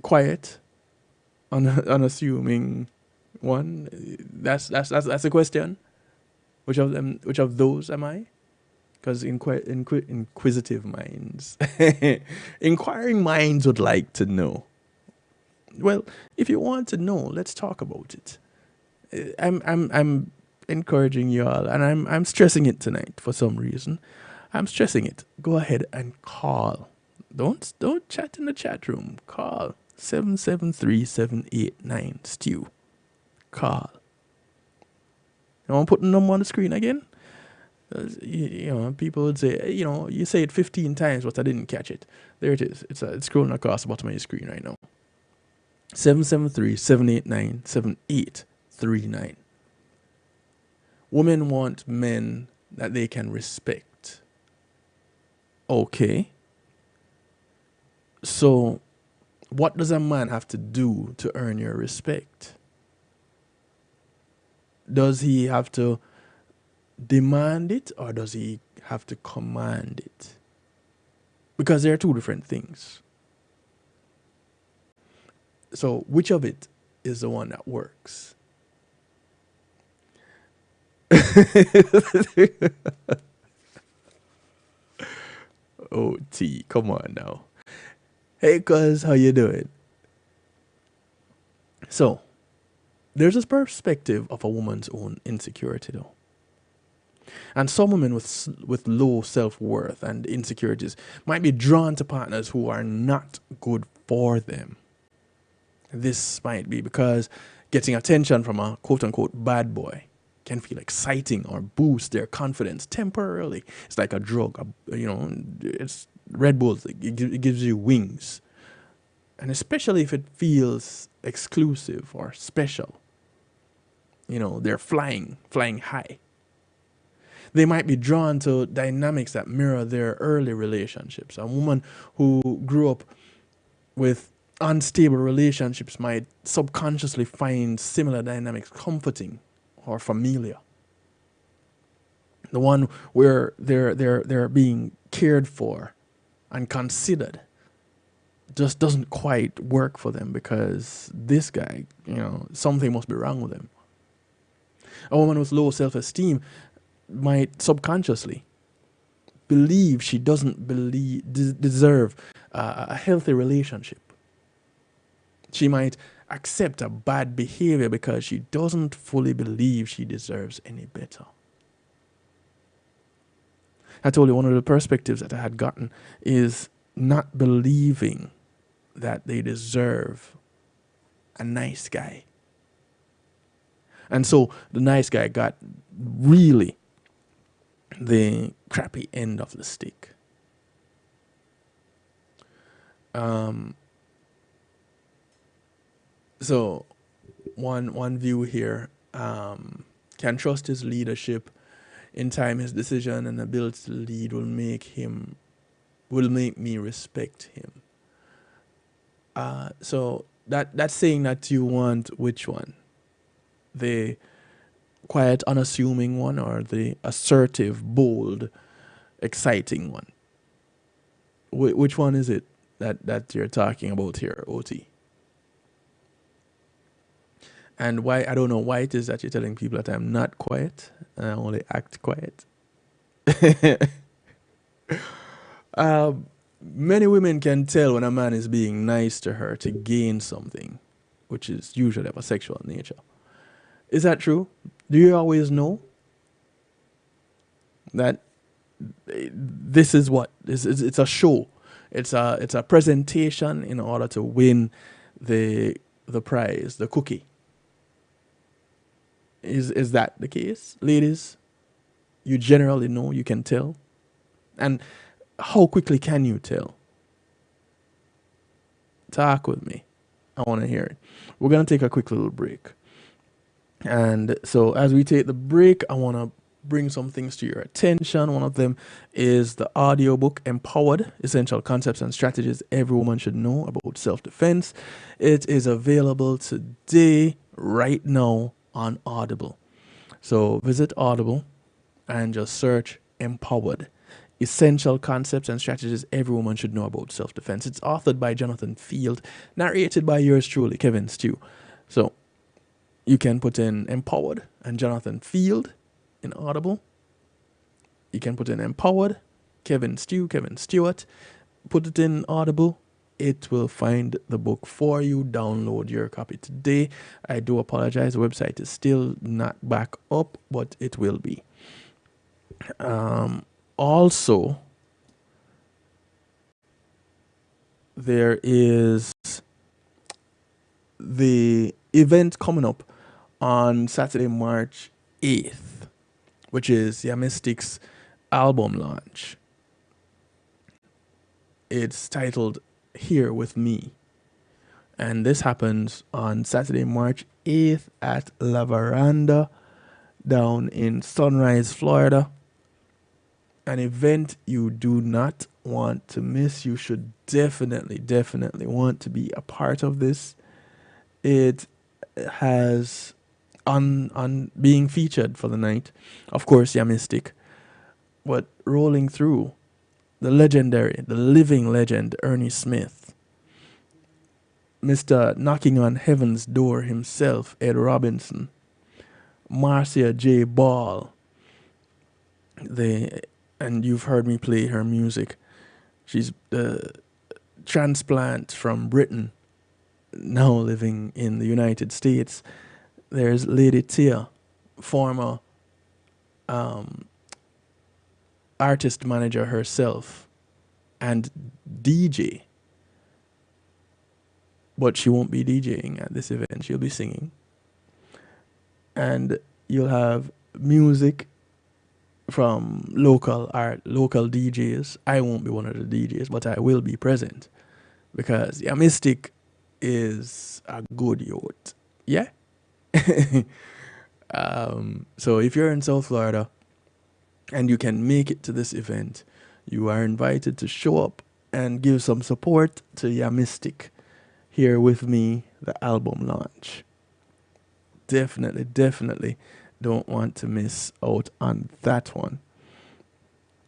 quiet, unassuming one? That's the question. Which of those am I? Because inquisitive minds, inquiring minds would like to know. Well, if you want to know, let's talk about it. I'm encouraging you all, and I'm stressing it tonight for some reason. I'm stressing it. Go ahead and call. Don't chat in the chat room. Call 773-789 Stew. Call. You want to put the number on the screen again? People would say, you say it 15 times, but I didn't catch it. There it is. It's scrolling across the bottom of your screen right now. 773-789-7839. Women want men that they can respect. Okay. So, what does a man have to do to earn your respect? Does he have to demand it or does he have to command it? Because they are two different things. So, which of it is the one that works? OT, come on now. Hey, cuz, how you doing? So, there's this perspective of a woman's own insecurity, though. And some women with low self-worth and insecurities might be drawn to partners who are not good for them. This might be because getting attention from a quote-unquote bad boy can feel exciting or boost their confidence temporarily. It's like a drug, it's Red Bulls. It gives you wings. And especially if it feels exclusive or special. They're flying high. They might be drawn to dynamics that mirror their early relationships. A woman who grew up with unstable relationships might subconsciously find similar dynamics comforting or familiar. The one where they're being cared for and considered just doesn't quite work for them because this guy, something must be wrong with him. A woman with low self-esteem might subconsciously believe she doesn't deserve a healthy relationship. She might accept a bad behavior because she doesn't fully believe she deserves any better. I told you one of the perspectives that I had gotten is not believing that they deserve a nice guy. And so the nice guy got really the crappy end of the stick. So one view here, can trust his leadership. In time, his decision and ability to lead will make me respect him. So that's saying that you want which one? The quiet, unassuming one or the assertive, bold, exciting one? Which one is it that you're talking about here, OT? And why, I don't know why it is that you're telling people that I'm not quiet and I only act quiet. Many women can tell when a man is being nice to her to gain something, which is usually of a sexual nature. Is that true? Do you always know that this is what? It's a show. It's a presentation in order to win the prize, the cookie. Is that the case, ladies? You generally know, you can tell. And how quickly can you tell? Talk with me. I want to hear it. We're going to take a quick little break. And so as we take the break, I want to bring some things to your attention. One of them is the audiobook Empowered: Essential Concepts and Strategies Every Woman Should Know About Self-Defense. It is available today, right now, on Audible. So visit Audible and just search Empowered: Essential Concepts and Strategies Every Woman Should Know About Self-Defense. It's authored by Jonathan Field, narrated by yours truly, Kevin Stew. So you can put in Empowered and Jonathan Field in Audible. You can put in Empowered, Kevin Stewart. Put it in Audible. It will find the book for you. Download your copy today. I do apologize. The website is still not back up, but it will be. Also, there is the event coming up on Saturday, March 8th, which is Yamistics' album launch. It's titled Here With Me. And this happens on Saturday, March 8th at La Veranda down in Sunrise, Florida. An event you do not want to miss. You should definitely want to be a part of this. It has on being featured for the night, of course, Mystic, but rolling through the legendary, the living legend, Ernie Smith, Mr. Knocking on Heaven's Door himself, Ed Robinson, Marcia J. Ball, and you've heard me play her music. She's the transplant from Britain, now living in the United States. There's Lady Tia, former artist manager herself and DJ. But she won't be DJing at this event. She'll be singing. And you'll have music from local DJs. I won't be one of the DJs, but I will be present because Mystic is a good youth. Yeah. So if you're in South Florida and you can make it to this event, you are invited to show up and give some support to Mystic here with me, the album launch. Definitely don't want to miss out on that one.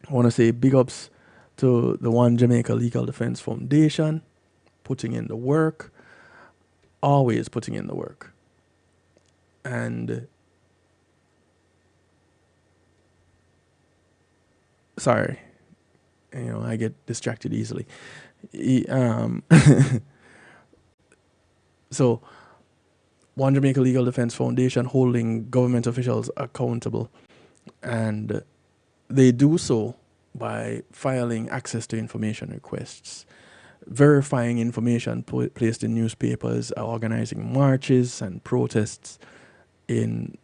I want to say big ups to the One Jamaica Legal Defense Foundation, putting in the work, always putting in the work. And sorry, I get distracted easily. So, One Jamaica Legal Defense Foundation holding government officials accountable, and they do so by filing access to information requests, verifying information placed in newspapers, organizing marches and protests in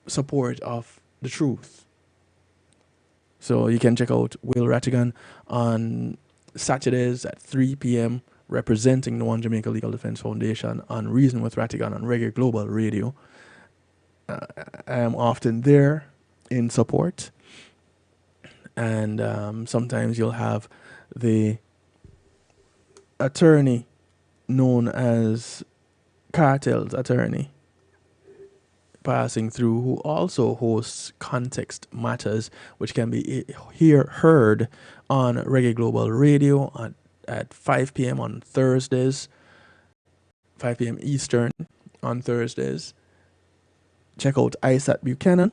support of the truth. So you can check out Will Rattigan on Saturdays at 3 p.m. representing the One Jamaica Legal Defense Foundation on Reason with Rattigan on Reggae Global Radio. I am often there in support. And sometimes you'll have the attorney known as Cartel's attorney passing through, who also hosts Context Matters, which can be heard on Reggae Global Radio at 5 p.m. on Thursdays, 5 p.m. Eastern on Thursdays. Check out Isaac Buchanan.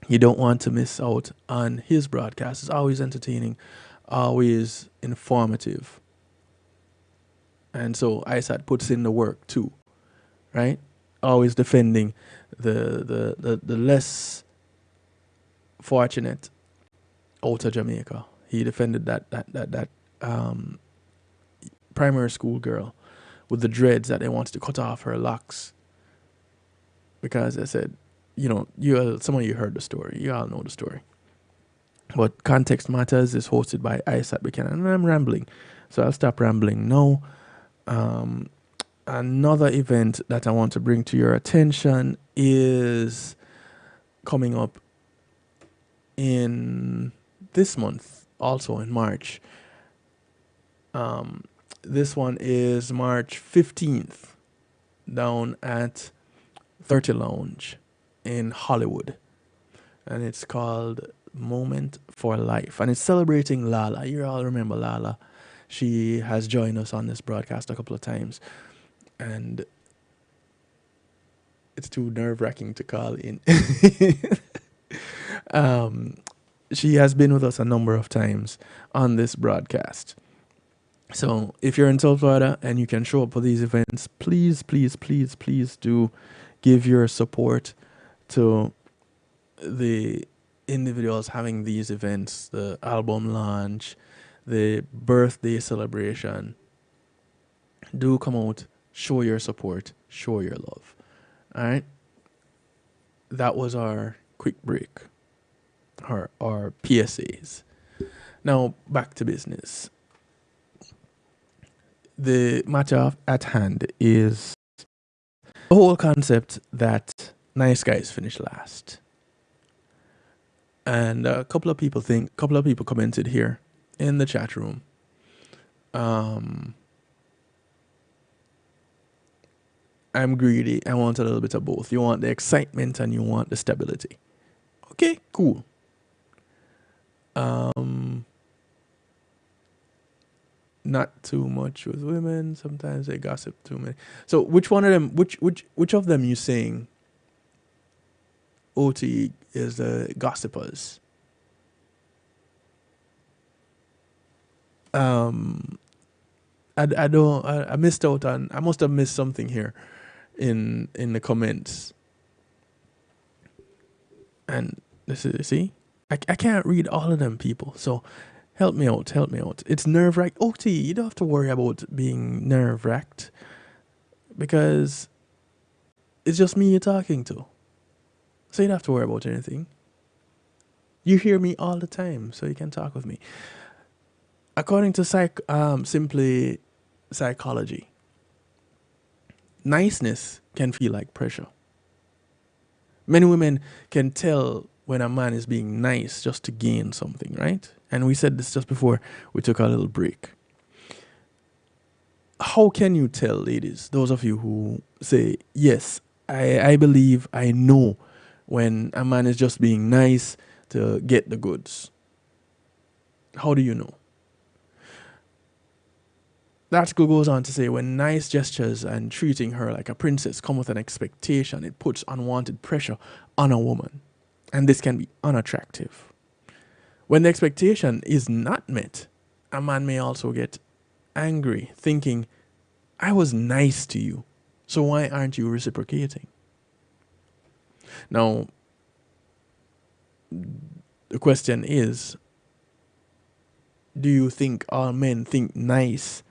You don't want to miss out on his broadcast. It's always entertaining, always informative. And so Isaac puts in the work too, right? Always defending the less fortunate out of Jamaica. He defended that primary school girl with the dreads that they wanted to cut off her locks. Because I said, some of you heard the story. You all know the story. But Context Matters is hosted by Isaac Buchanan. And I'm rambling, so I'll stop rambling now. Another event that I want to bring to your attention is coming up in this month, also in March. This one is March 15th down at 30 Lounge in Hollywood. And it's called Moment for Life. And it's celebrating Lala. You all remember Lala. She has joined us on this broadcast a couple of times. And it's too nerve-wracking to call in. She has been with us a number of times on this broadcast. So if you're in South Florida and you can show up for these events, please do give your support to the individuals having these events, the album launch, the birthday celebration. Do come out, show your support, show your love. All right? That was our quick break, our PSAs. Now, back to business. the matter at hand is the whole concept that nice guys finish last. And a couple of people commented here in the chat room. I'm greedy. I want a little bit of both. You want the excitement and you want the stability. Okay, cool. Not too much with women. Sometimes they gossip too many. So which one of them? Which of them you saying? OT is the gossipers. I missed out on. I must have missed something here, in the comments. And this is, see, I can't read all of them, people. So help me out. It's nerve wracked. OT, you don't have to worry about being nerve wracked, because it's just me you're talking to. So you don't have to worry about anything. You hear me all the time, so you can talk with me. According to simply psychology, niceness can feel like pressure. Many women can tell when a man is being nice just to gain something, right? And we said this just before we took a little break. How can you tell, ladies, those of you who say, yes, I believe, I know when a man is just being nice to get the goods? How do you know? The article goes on to say, when nice gestures and treating her like a princess come with an expectation, it puts unwanted pressure on a woman. And this can be unattractive. When the expectation is not met, a man may also get angry, thinking, I was nice to you, so why aren't you reciprocating? Now, the question is, do you think all men think nice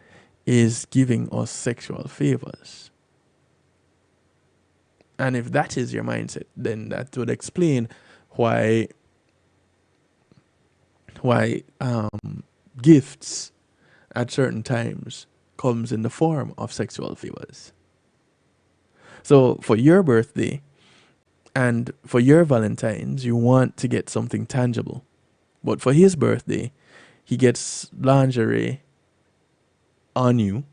is giving us sexual favors? And if that is your mindset, then that would explain why gifts at certain times comes in the form of sexual favors. So for your birthday and for your Valentine's, you want to get something tangible. But for his birthday, he gets lingerie on you.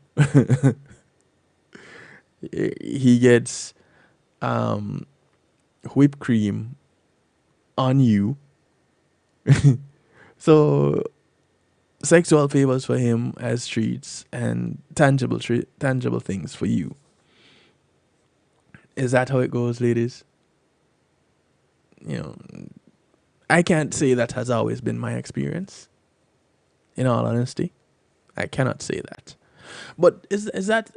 He gets whipped cream on you. So sexual favors for him as treats and tangible things for you. Is that how it goes, ladies? You know, I can't say that has always been my experience. In all honesty, I cannot say that. But is that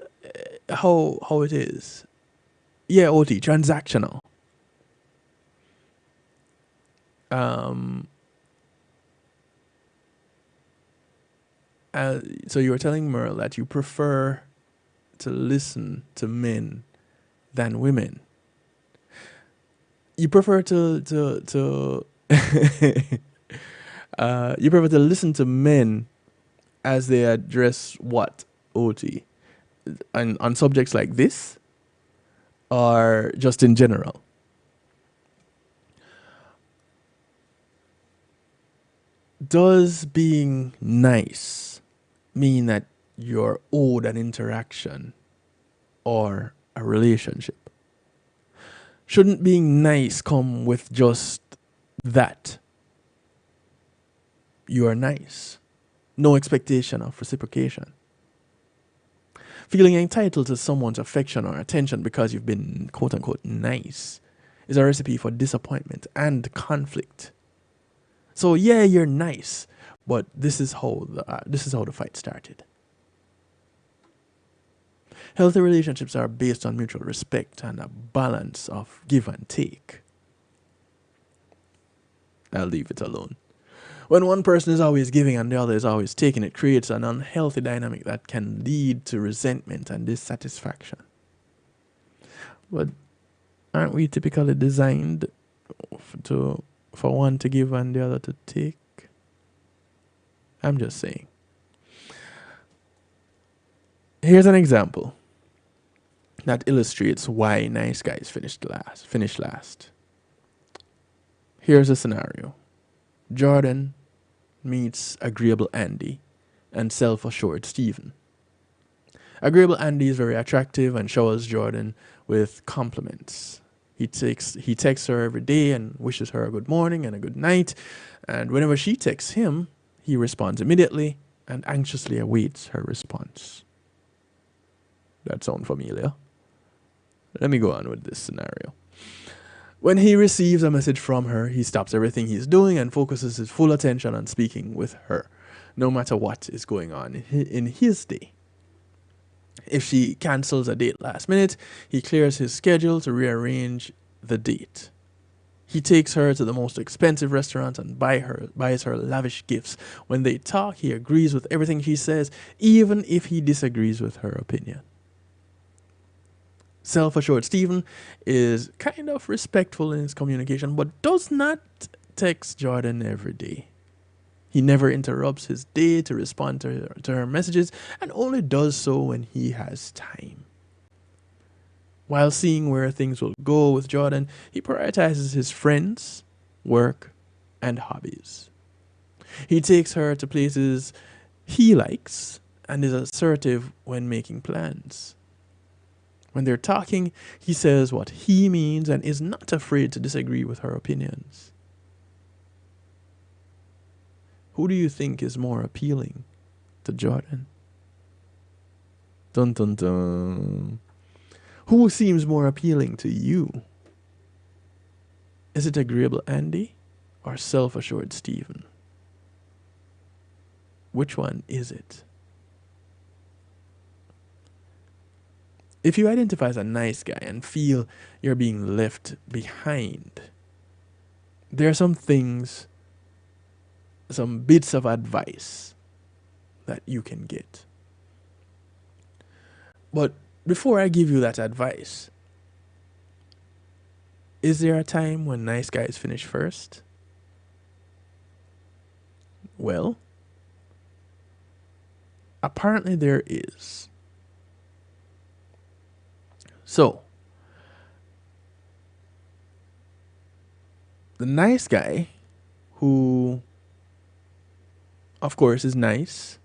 how it is? Yeah, OT, transactional. So you were telling Merle that you prefer to listen to men than women. You prefer to you prefer to listen to men as they address what, OT? On subjects like this? Or just in general? Does being nice mean that you're owed an interaction or a relationship? Shouldn't being nice come with just that? You are nice. No expectation of reciprocation. Feeling entitled to someone's affection or attention because you've been quote-unquote nice is a recipe for disappointment and conflict. So yeah, you're nice, but this is how the fight started. Healthy relationships are based on mutual respect and a balance of give and take. I'll leave it alone. When one person is always giving and the other is always taking, it creates an unhealthy dynamic that can lead to resentment and dissatisfaction. But aren't we typically designed for one to give and the other to take? I'm just saying. Here's an example that illustrates why nice guys finish last. Here's a scenario. Jordan meets agreeable Andy and self-assured Stephen. Agreeable Andy is very attractive and showers Jordan with compliments. He texts her every day and wishes her a good morning and a good night. And whenever she texts him, he responds immediately and anxiously awaits her response. That sounds familiar. Let me go on with this scenario. When he receives a message from her, he stops everything he's doing and focuses his full attention on speaking with her, no matter what is going on in his day. If she cancels a date last minute, he clears his schedule to rearrange the date. He takes her to the most expensive restaurant and buys her lavish gifts. When they talk, he agrees with everything she says, even if he disagrees with her opinion. Self-assured Stephen is kind of respectful in his communication, but does not text Jordan every day. He never interrupts his day to respond to her messages and only does so when he has time. While seeing where things will go with Jordan, he prioritizes his friends, work, and hobbies. He takes her to places he likes and is assertive when making plans. When they're talking, he says what he means and is not afraid to disagree with her opinions. Who do you think is more appealing to Jordan? Dun dun dun. Who seems more appealing to you? Is it agreeable Andy or self-assured Stephen? Which one is it? If you identify as a nice guy and feel you're being left behind, there are some things, some bits of advice that you can get. But before I give you that advice, is there a time when nice guys finish first? Well, apparently there is. So, the nice guy who, of course, is nice,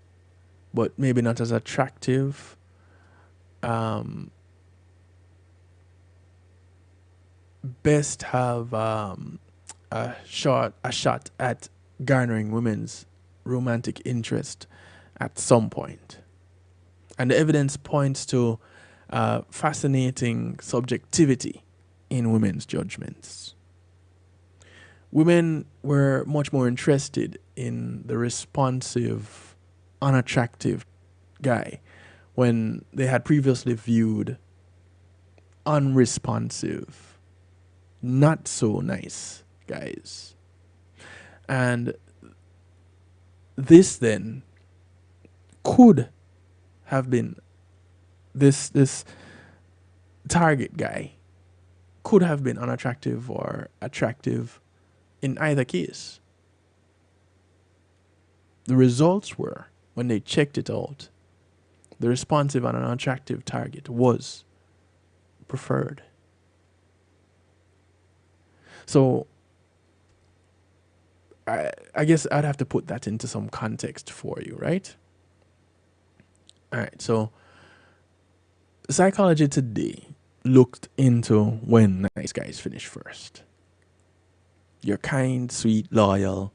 but maybe not as attractive, best have a shot at garnering women's romantic interest at some point. And the evidence points to fascinating subjectivity in women's judgments. Women were much more interested in the responsive, unattractive guy when they had previously viewed unresponsive, not so nice guys. And this then could have been this target guy could have been unattractive or attractive in either case. The results were, when they checked it out, the responsive and unattractive target was preferred. So I guess I'd have to put that into some context for you, right? All right, so Psychology Today looked into when nice guys finish first. You're kind, sweet, loyal,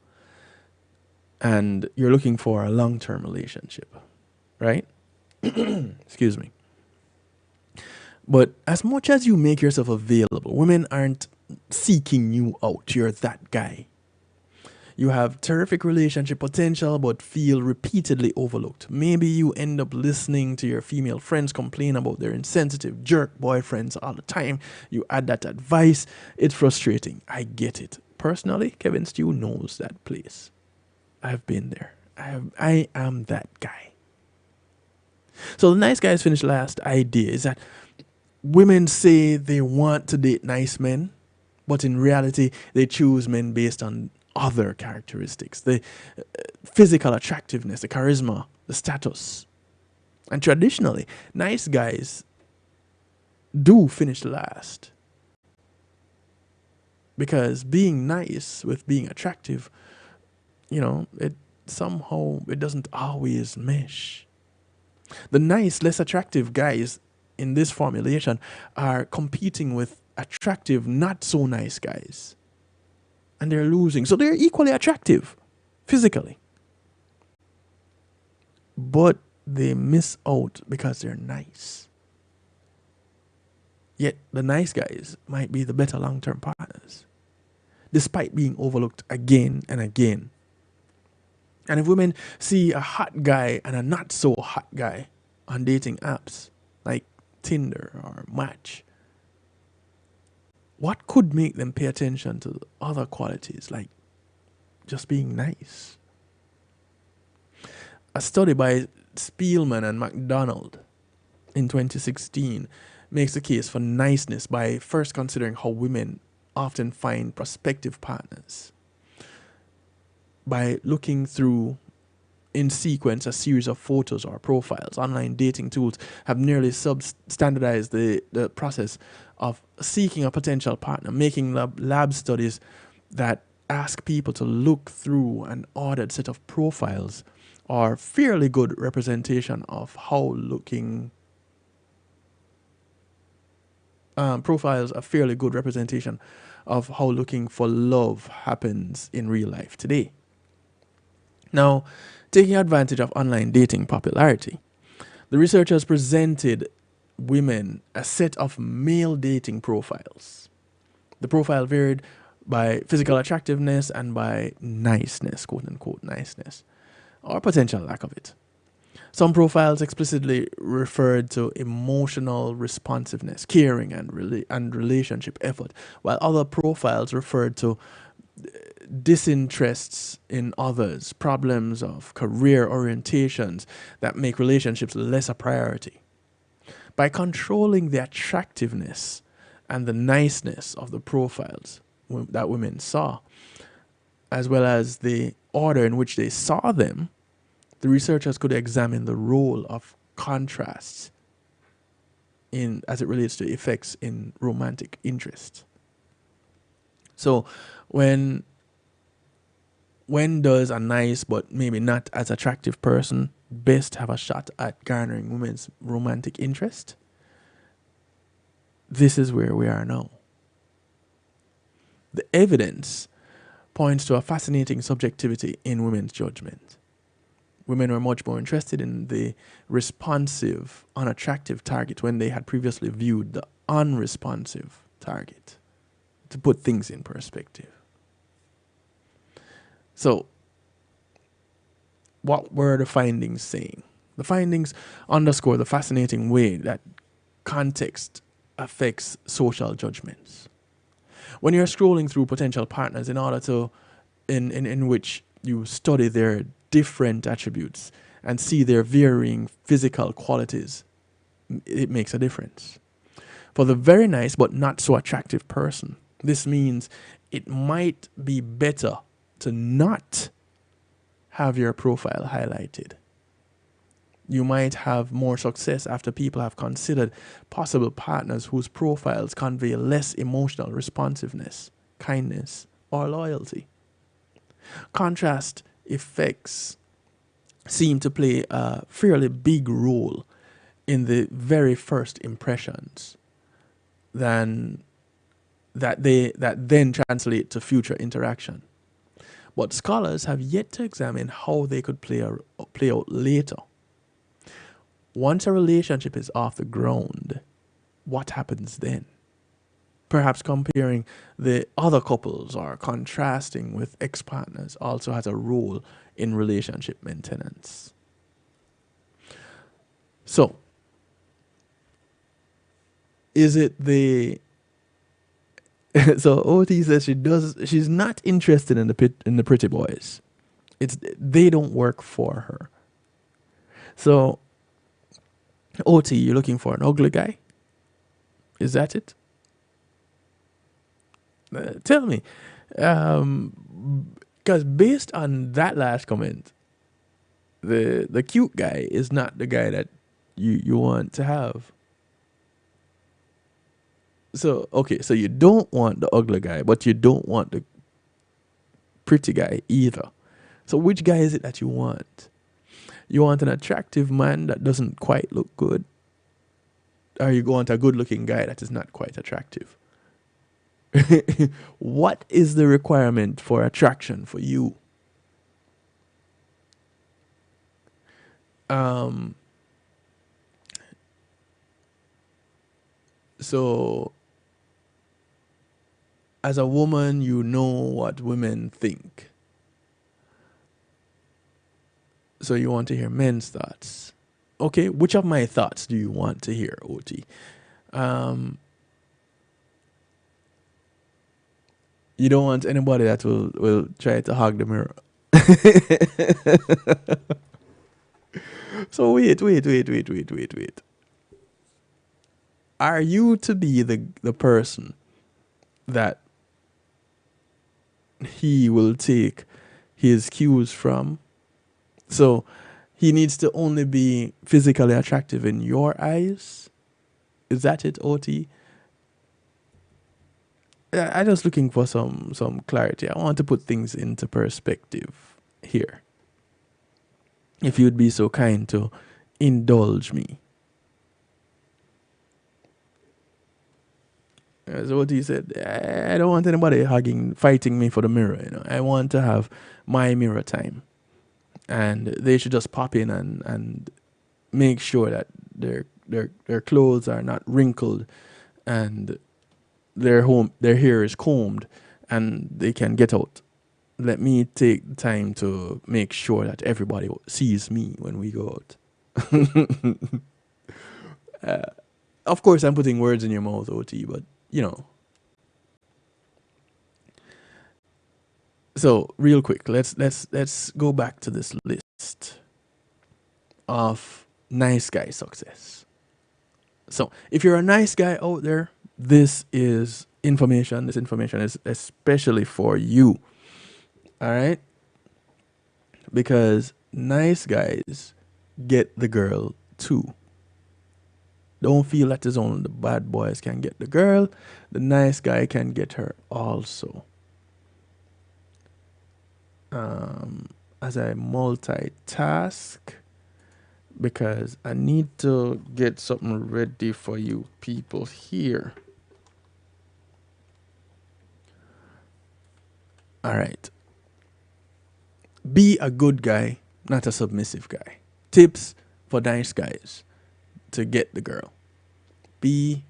and you're looking for a long-term relationship, right? Excuse me. But as much as you make yourself available, women aren't seeking you out. You're that guy. You have terrific relationship potential but feel repeatedly overlooked. Maybe you end up listening to your female friends complain about their insensitive jerk boyfriends all the time. You add that advice. It's frustrating. I get it. Personally, Kevin Stew knows that place. I've been there. I am that guy. So the nice guys finish last idea is that women say they want to date nice men, but in reality, they choose men based on other characteristics, the physical attractiveness, the charisma, the status. And traditionally, nice guys do finish last. Because being nice with being attractive, it somehow it doesn't always mesh. The nice, less attractive guys in this formulation are competing with attractive, not so nice guys. And they're losing. So they're equally attractive physically. But they miss out because they're nice. Yet the nice guys might be the better long-term partners, despite being overlooked again and again. And if women see a hot guy and a not so hot guy on dating apps like Tinder or Match, what could make them pay attention to other qualities like just being nice? A study by Spielman and McDonald in 2016 makes the case for niceness by first considering how women often find prospective partners. By looking through in sequence a series of photos or profiles, online dating tools have nearly standardized the process of seeking a potential partner, making lab studies that ask people to look through an ordered set of profiles are fairly good representation of how looking profiles are fairly good representation of how looking for love happens in real life today. Now, taking advantage of online dating popularity, the researchers presented women a set of male dating profiles. The profile varied by physical attractiveness and by niceness, quote unquote niceness, or potential lack of it. Some profiles explicitly referred to emotional responsiveness, caring, and relationship effort, while other profiles referred to disinterests in others, problems of career orientations that make relationships less a priority. By controlling the attractiveness and the niceness of the profiles that women saw, as well as the order in which they saw them, the researchers could examine the role of contrasts as it relates to effects in romantic interest. So when does a nice but maybe not as attractive person best have a shot at garnering women's romantic interest? This is where we are now. The evidence points to a fascinating subjectivity in women's judgment. Women were much more interested in the responsive, unattractive target when they had previously viewed the unresponsive target, to put things in perspective. So, what were the findings saying? The findings underscore the fascinating way that context affects social judgments. When you're scrolling through potential partners in order to, in which you study their different attributes and see their varying physical qualities, it makes a difference. For the very nice but not so attractive person, this means it might be better to not have your profile highlighted. You might have more success after people have considered possible partners whose profiles convey less emotional responsiveness, kindness, or loyalty. Contrast effects seem to play a fairly big role in the very first impressions that then translate to future interaction. But scholars have yet to examine how they could play out later. Once a relationship is off the ground, what happens then? Perhaps comparing the other couples or contrasting with ex-partners also has a role in relationship maintenance. So, is it the so OT says she's not interested in the pretty boys. They don't work for her. So OT, you're looking for an ugly guy? Is that it? Tell me. Because based on that last comment, the cute guy is not the guy that you want to have. So okay, so you don't want the ugly guy, but you don't want the pretty guy either. So which guy is it that you want? You want an attractive man that doesn't quite look good? Or you want a good looking guy that is not quite attractive? What is the requirement for attraction for you? Um so as a woman, you know what women think. So you want to hear men's thoughts. Okay, which of my thoughts do you want to hear, OT? You don't want anybody that will try to hog the mirror. So wait. Are you to be the person that he will take his cues from? So he needs to only be physically attractive in your eyes? Is that it, OT? I'm just looking for some clarity. I want to put things into perspective here. If you'd be so kind to indulge me. As OT said, I don't want anybody fighting me for the mirror. I want to have my mirror time. And they should just pop in and make sure that their clothes are not wrinkled and their hair is combed and they can get out. Let me take the time to make sure that everybody sees me when we go out. Of course, I'm putting words in your mouth, OT, but So real quick, let's go back to this list of nice guy success. So if you're a nice guy out there, this is information. This information is especially for you. All right? Because nice guys get the girl too. Don't feel that it's only the bad boys can get the girl. The nice guy can get her also. As I multitask, because I need to get something ready for you people here. All right. Be a good guy, not a submissive guy. Tips for nice guys to get the girl. Be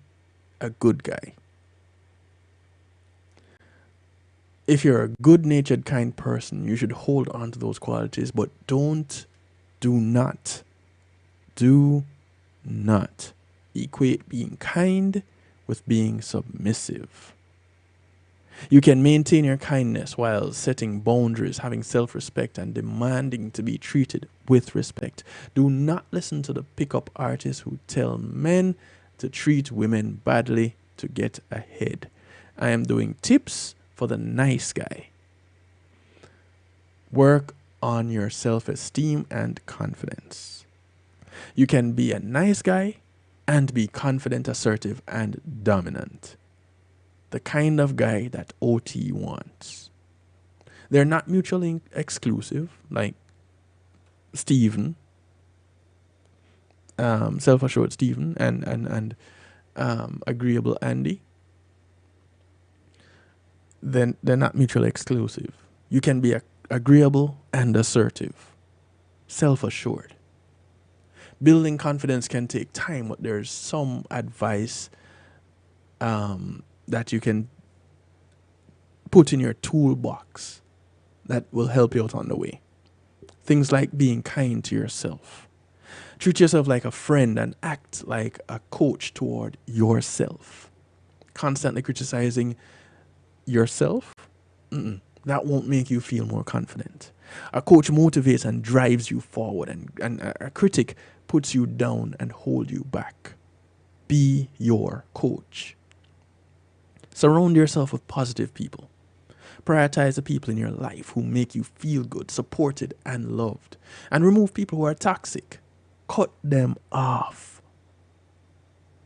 a good guy. If you're a good-natured, kind person, you should hold on to those qualities, but do not equate being kind with being submissive. You can maintain your kindness while setting boundaries, having self-respect, and demanding to be treated with respect. Do not listen to the pickup artists who tell men to treat women badly to get ahead. I am doing tips for the nice guy. Work on your self-esteem and confidence. You can be a nice guy and be confident, assertive, and dominant. The kind of guy that OT wants. They're not mutually exclusive, like Stephen, self-assured Stephen, and agreeable Andy. Then they're not mutually exclusive. You can be agreeable and assertive, self-assured. Building confidence can take time, but there's some advice that you can put in your toolbox that will help you out on the way. Things like being kind to yourself. Treat yourself like a friend and act like a coach toward yourself. Constantly criticizing yourself, that won't make you feel more confident. A coach motivates and drives you forward, and a critic puts you down and hold you back. Be your coach. Surround yourself with positive people. Prioritize the people in your life who make you feel good, supported, and loved. And remove people who are toxic. cut them off.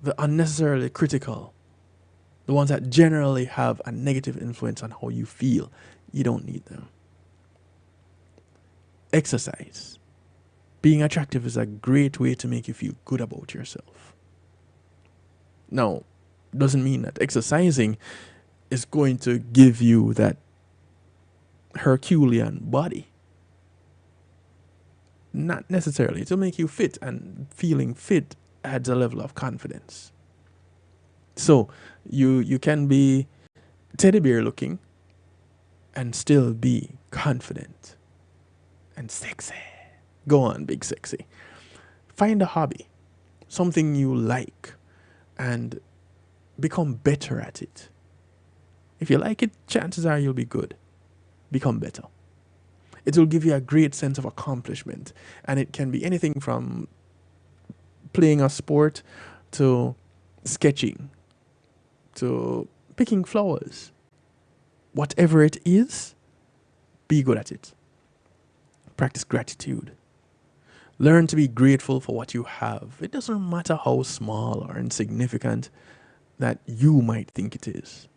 The unnecessarily critical, the ones that generally have a negative influence on how you feel, you don't need them. Exercise. Being attractive is a great way to make you feel good about yourself. Now, doesn't mean that exercising is going to give you that Herculean body. Not necessarily. It'll make you fit, and feeling fit adds a level of confidence. So you can be teddy bear looking and still be confident and sexy. Go on, big sexy. Find a hobby, something you like, and become better at it. If you like it, chances are you'll be good. Become better. It will give you a great sense of accomplishment, and it can be anything from playing a sport to sketching to picking flowers. Whatever it is, be good at it. Practice gratitude. Learn to be grateful for what you have. It doesn't matter how small or insignificant that you might think it is.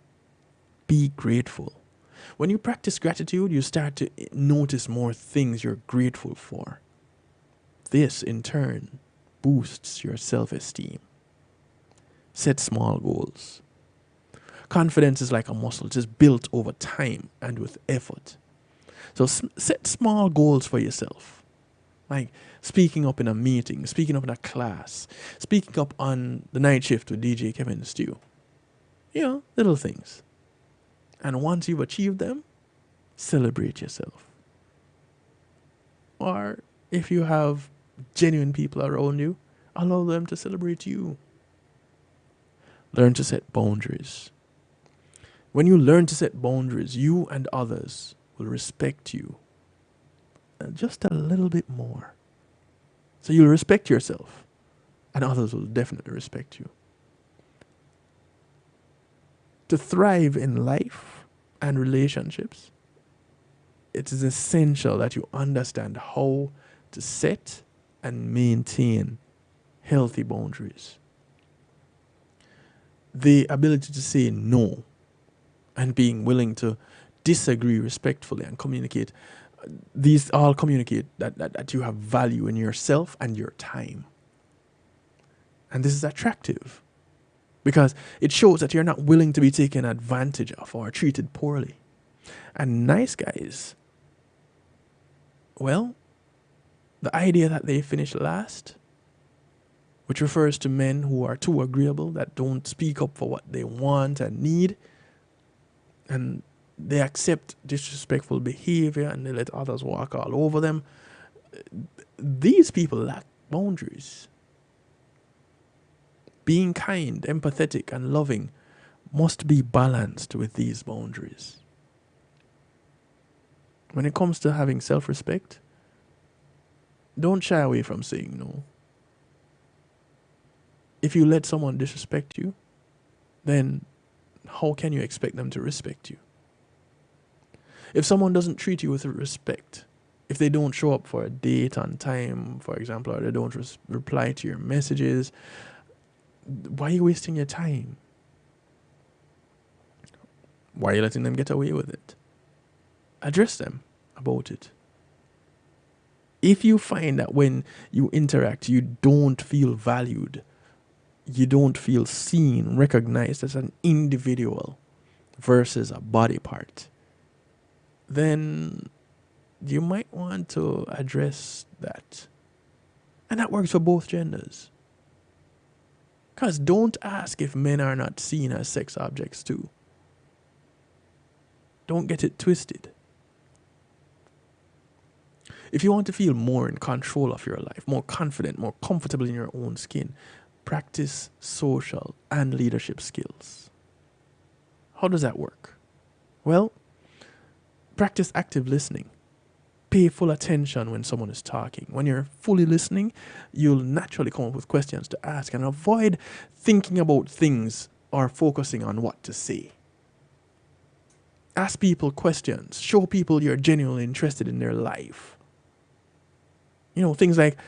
Be grateful. When you practice gratitude, you start to notice more things you're grateful for. This, in turn, boosts your self-esteem. Set small goals. Confidence is like a muscle. It is built over time and with effort. So set small goals for yourself. Like speaking up in a meeting, speaking up in a class, speaking up on the night shift with DJ Kevin Stew. You know, little things. And once you've achieved them, celebrate yourself. Or if you have genuine people around you, allow them to celebrate you. Learn to set boundaries. When you learn to set boundaries, you and others will respect you just a little bit more. So you'll respect yourself, and others will definitely respect you. To thrive in life and relationships, it is essential that you understand how to set and maintain healthy boundaries. The ability to say no and being willing to disagree respectfully and communicate, these all communicate that you have value in yourself and your time. And this is attractive because it shows that you're not willing to be taken advantage of or treated poorly. And nice guys, well, the idea that they finish last, which refers to men who are too agreeable, that don't speak up for what they want and need, and they accept disrespectful behavior and they let others walk all over them. These people lack boundaries. Being kind, empathetic, and loving must be balanced with these boundaries. When it comes to having self-respect, don't shy away from saying no. If you let someone disrespect you, then how can you expect them to respect you? If someone doesn't treat you with respect, if they don't show up for a date on time, for example, or they don't reply to your messages, why are you wasting your time? Why are you letting them get away with it? Address them about it. If you find that when you interact, you don't feel valued, you don't feel seen, recognized as an individual versus a body part, then you might want to address that. And that works for both genders. Because don't ask if men are not seen as sex objects too. Don't get it twisted. If you want to feel more in control of your life, more confident, more comfortable in your own skin, practice social and leadership skills. How does that work? Well, practice active listening. Pay full attention when someone is talking. When you're fully listening, you'll naturally come up with questions to ask and avoid thinking about things or focusing on what to say. Ask people questions. Show people you're genuinely interested in their life. You know, things like,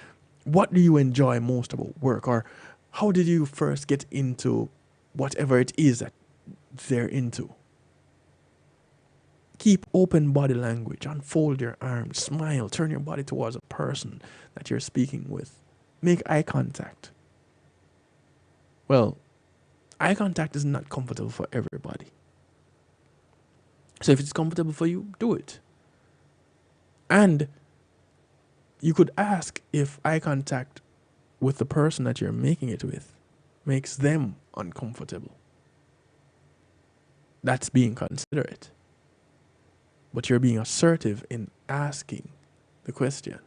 What do you enjoy most about work? Or how did you first get into whatever it is that they're into? Keep open body language, unfold your arms, smile, turn your body towards a person that you're speaking with. Make eye contact. Well, eye contact is not comfortable for everybody. So if it's comfortable for you, do it. And you could ask if eye contact with the person that you're making it with makes them uncomfortable. That's being considerate. But you're being assertive in asking the question.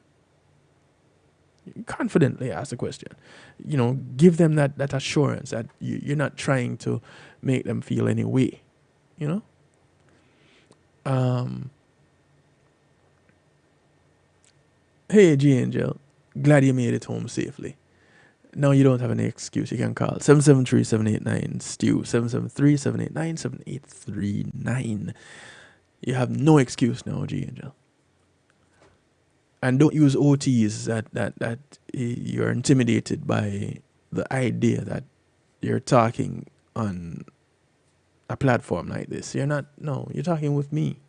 Confidently ask the question. Give them that assurance that you're not trying to make them feel any way. Hey, G Angel, glad you made it home safely. Now you don't have any excuse. You can call 773-789-STEW, 773-789-7839. You have no excuse now, G Angel. And don't use OTs that you're intimidated by the idea that you're talking on a platform like this. You're talking with me.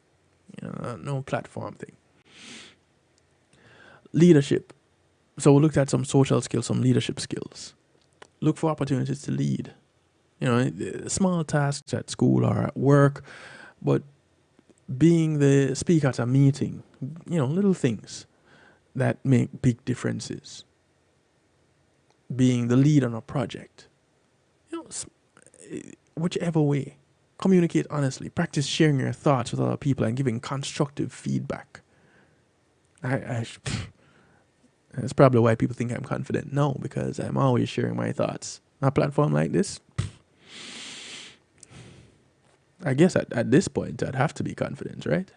No platform thing. Leadership. So we looked at some social skills, some leadership skills. Look for opportunities to lead. Small tasks at school or at work, but being the speaker at a meeting, little things that make big differences. Being the lead on a project, whichever way. Communicate honestly. Practice sharing your thoughts with other people and giving constructive feedback. That's probably why people think I'm confident. No, because I'm always sharing my thoughts. On a platform like this, I guess at this point, I'd have to be confident, right?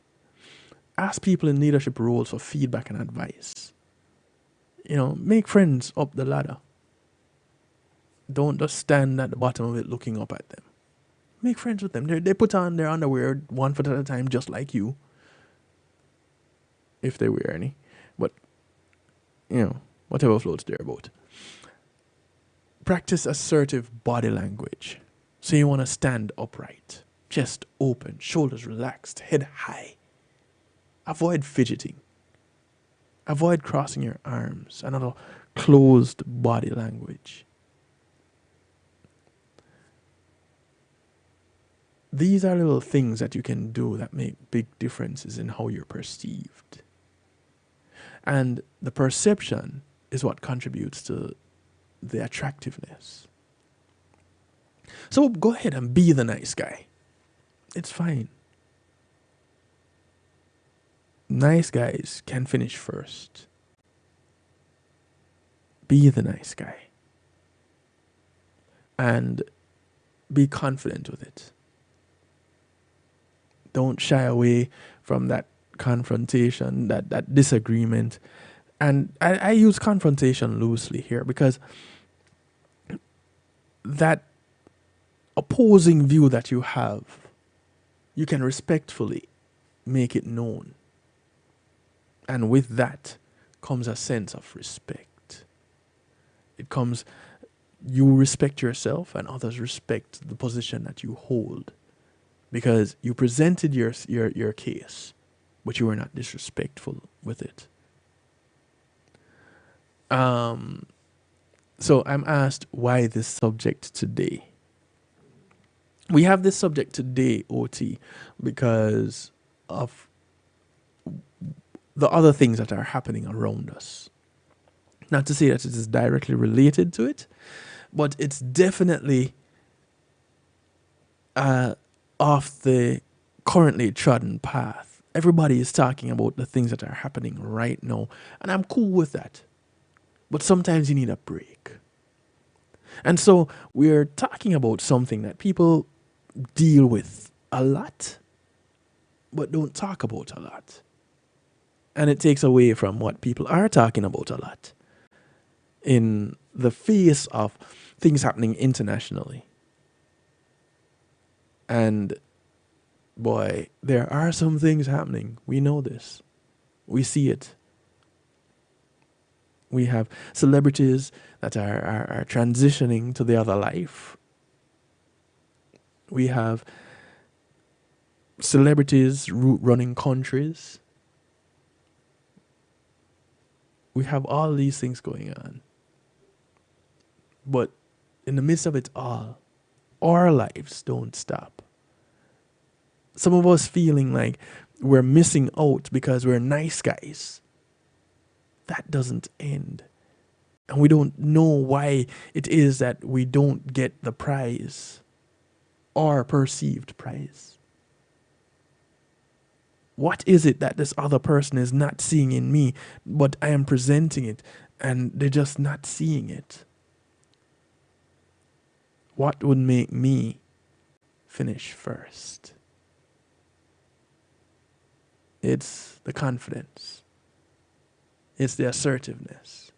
Ask people in leadership roles for feedback and advice. Make friends up the ladder. Don't just stand at the bottom of it looking up at them. Make friends with them. They put on their underwear one foot at a time, just like you. If they wear any. But, whatever floats their boat. Practice assertive body language. So you want to stand upright. Chest open, shoulders relaxed, head high. Avoid fidgeting. Avoid crossing your arms. Another closed body language. These are little things that you can do that make big differences in how you're perceived. And the perception is what contributes to the attractiveness. So go ahead and be the nice guy. It's fine. Nice guys can finish first. Be the nice guy. And be confident with it. Don't shy away from that confrontation, that disagreement. And I use confrontation loosely here because that opposing view that you have, you can respectfully make it known. And with that comes a sense of respect. It comes, you respect yourself and others respect the position that you hold. Because you presented your case, but you were not disrespectful with it. So I'm asked why this subject today. We have this subject today, OT, because of the other things that are happening around us. Not to say that it is directly related to it, but it's definitely off the currently trodden path. Everybody is talking about the things that are happening right now, and I'm cool with that. But sometimes you need a break. And so we're talking about something that people deal with a lot, but don't talk about a lot. And it takes away from what people are talking about a lot in the face of things happening internationally. And boy, there are some things happening. We know this. We see it. We have celebrities that are transitioning to the other life. We have celebrities running countries. We have all these things going on. But in the midst of it all, our lives don't stop. Some of us feeling like we're missing out because we're nice guys. That doesn't end. And we don't know why it is that we don't get the prize or perceived prize. What is it that this other person is not seeing in me, but I am presenting it and they're just not seeing it? What would make me finish first? It's the confidence. It's the assertiveness.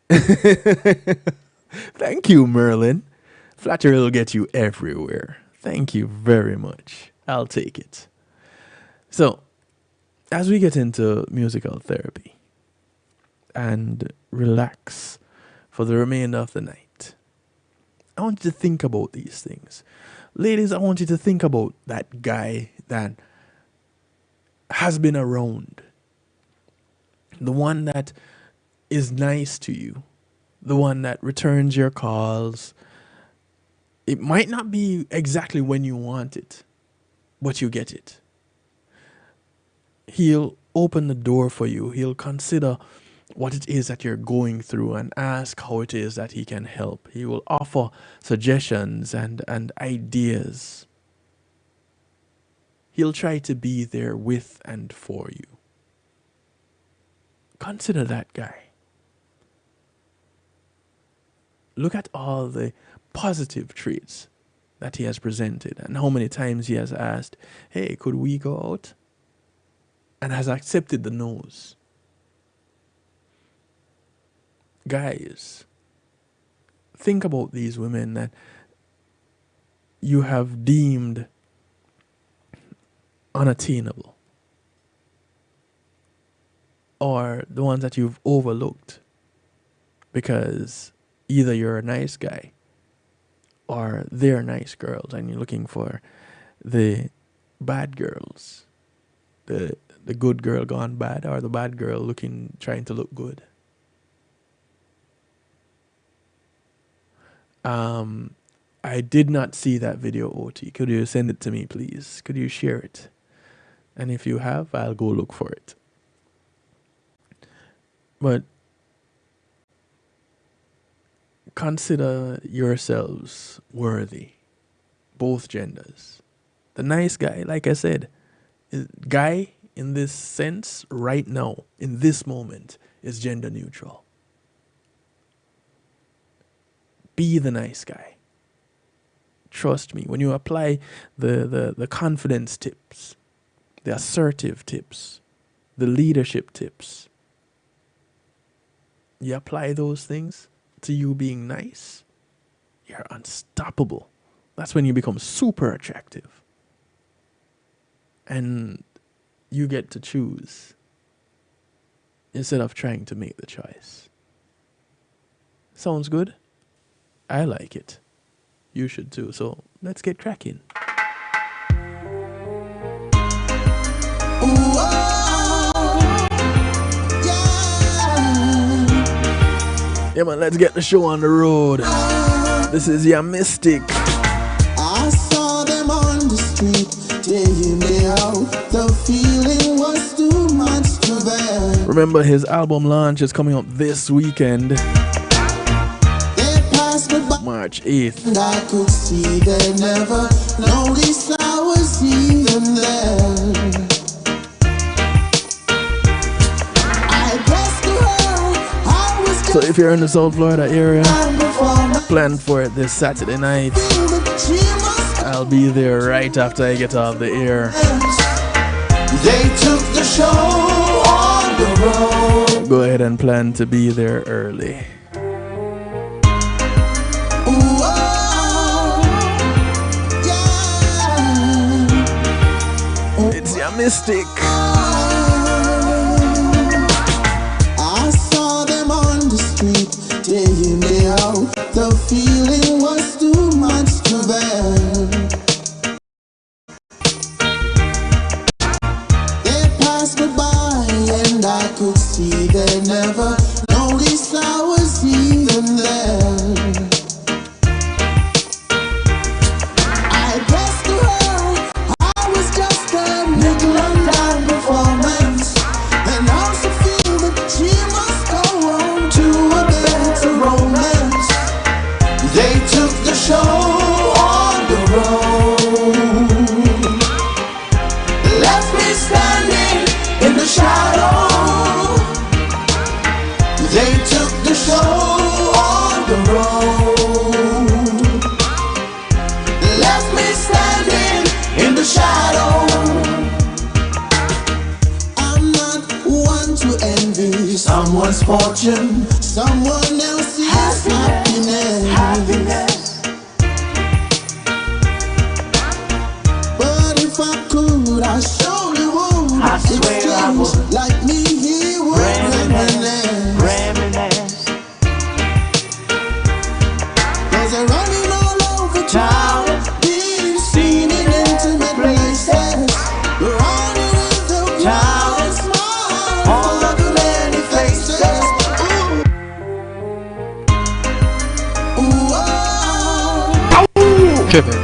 Thank you, Merlin. Flattery will get you everywhere. Thank you very much. I'll take it. So, as we get into musical therapy and relax for the remainder of the night, I want you to think about these things. Ladies, I want you to think about that guy that has been around. The one that is nice to you. The one that returns your calls. It might not be exactly when you want it, but you get it. He'll open the door for you. He'll consider what it is that you're going through and ask how it is that he can help. He will offer suggestions and ideas. He'll try to be there with and for you. Consider that guy. Look at all the positive traits that he has presented and how many times he has asked, hey, could we go out? And has accepted the no's. Guys, think about these women that you have deemed unattainable, or the ones that you've overlooked because either you're a nice guy or they're nice girls and you're looking for the bad girls, the good girl gone bad, or the bad girl trying to look good. I did not see that video, OT. Could you send it to me, please? Could you share it? And if you have, I'll go look for it. But consider yourselves worthy, both genders. The nice guy, like I said, guy in this sense right now, in this moment, is gender neutral. Be the nice guy. Trust me, when you apply the confidence tips, the assertive tips, the leadership tips, you apply those things to you being nice, you're unstoppable. That's when you become super attractive. And you get to choose instead of trying to make the choice. Sounds good? I like it. You should too. So let's get cracking. Yeah, man, let's get the show on the road. This is your Mystic. I saw them on the street, day in, day out. The feeling was too much to bear. Remember, his album launch is coming up this weekend, March 8th. And I could see they never noticed I was even there. I guess to her, I was just so if you're in the South Florida area, plan for it this Saturday night. I'll be there right after I get off the air. They took the show on the road. Go ahead and plan to be there early. It's your Mystic. street, day in, day out. The feeling was too much to bear. They passed me by and I could see they never noticed I was even there. I guess to her I was just a nickel and dime performance, and I also feel that she must go on to a better romance. They took the show on the road, left me standing in the shadow. They took the show on the road, left me standing in the shadow. I'm not one to envy someone's fortune, someone else's happiness. But if I could, I surely would. I swear I would. Like me, he would reminisce. There's a running all over town, being seen in intimate places. We're running with the town, smile, all of the many faces. Ooh, ooh, oh. Kevin,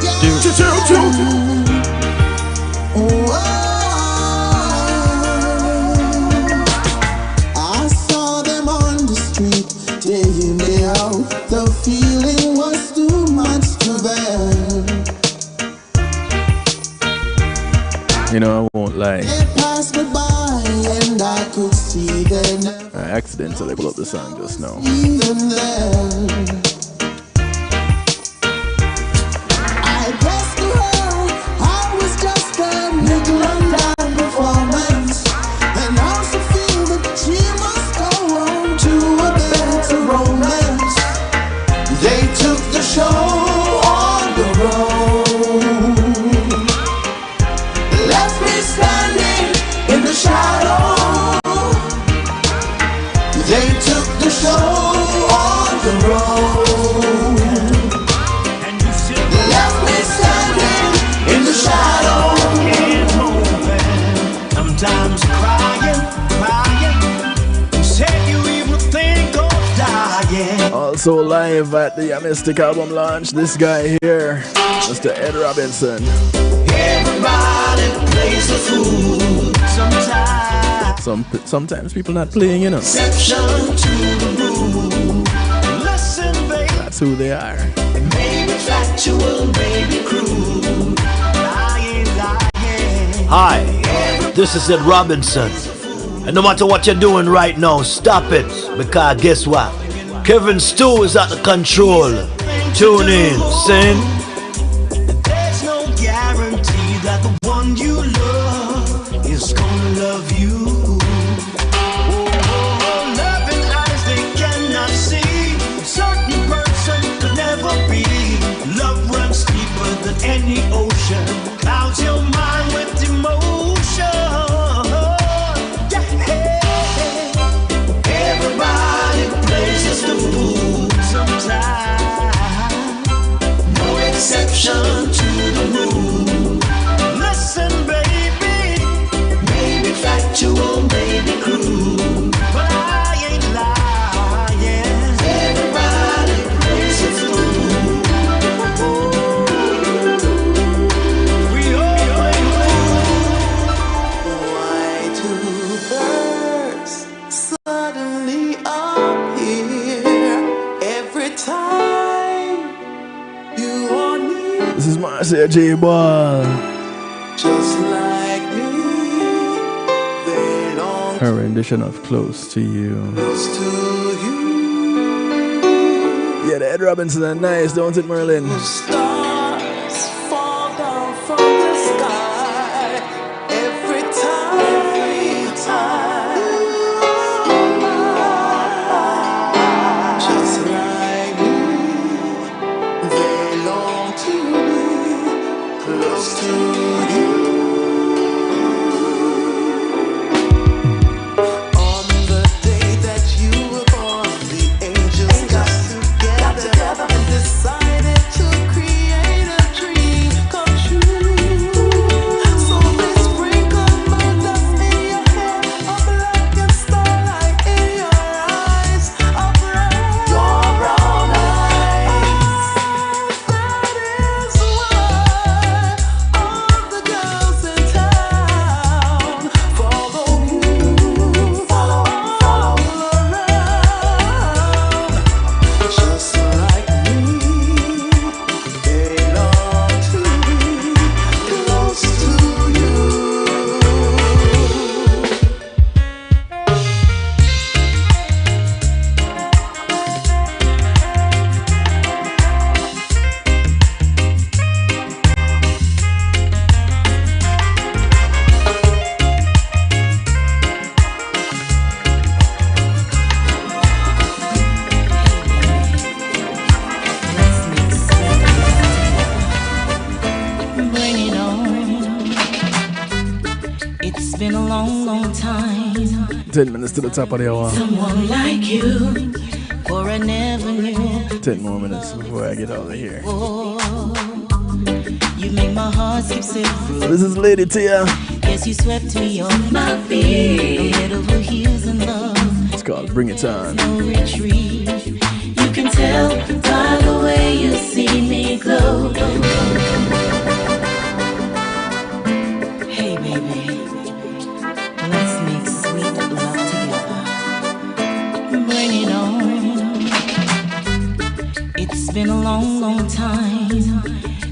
I saw them on the street, day in, day out. The feeling was too much to bear. you know, I won't lie. They passed me by and I could see they never I accidentally pulled up the song just now. even there. I guess to her I was just a nickel and dime performance, and I also feel that she must go on to a better romance. They took the show on the road, left me standing in the shadow. They took the show on the road, left me standing in the shadow. Sometimes crying, said you even think of dying. Also live at the Mystic album launch, this guy here, Mr. Ed Robinson. Everybody plays a fool sometimes. Sometimes people not playing, you know. Exception to the rule. Listen, baby, That's who they are. maybe factual, maybe cruel. Lying. Hi, this is Ed Robinson. And no matter what you're doing right now, stop it. Because guess what? Kevin Stu is at the control. Tune in, sing. There's no guarantee that the one you love is gonna love you. Oh, loving eyes they cannot see. A certain person could never be. Love runs deeper than any ocean. Clouds your mind with emotion. Yeah. Everybody plays us the fool sometimes. No exception to the rule. Listen, baby, maybe factual, maybe cruel, but I ain't lying. Everybody plays us the fool. We all play fool. Why do birds suddenly appear every time you are near? This is Marcia J. Ball. Just like me, they long Her rendition of Close to You. close to you. Yeah, the Ed Robinson are nice, don't it, Merlin? Stars fall down from the sky every time. Just like me, they long to be close to you. On the day that you were born, the It's been a long, long time. 10 minutes to the top of the hour. Someone like you, or I never knew. 10 more minutes before I get out of here. You make my heart skip so through. This is Lady Tia. Yes, you swept me off my feet. Head over heels in love. It's called Bring It On. No retreat. You can tell by the way you see me glow. Hey, baby, let's make sweet love together. Bring it on. It's been a long, long time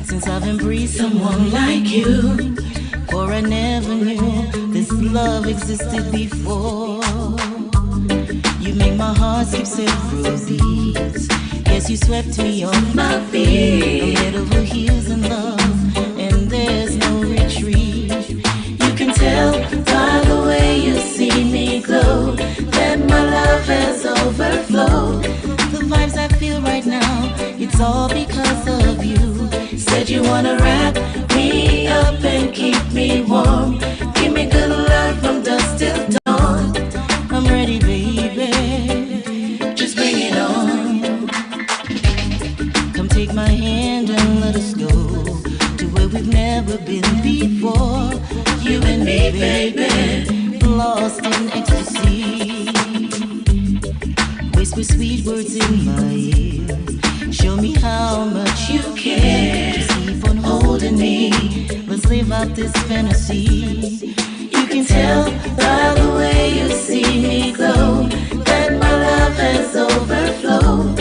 since I've embraced someone like you. For I never knew this love existed before. You make my heart skip several beats. Yes, you swept me off my feet. I'm head over heels in love, and there's no retreat. You can tell by the way you see me glow that my love has overflowed. The vibes I feel right now, it's all because of you. Said you wanna wrap me up and keep me warm. Give me good love from dusk till dawn. I'm ready, baby. Just bring it on. Come take my hand and let us go to where we've never been before. You and me, baby, lost in ecstasy. Whisper sweet words in my ear. Show me how much you care. Just keep on holding me. Let's live out this fantasy. You can tell by the way you see me glow that my love has overflowed.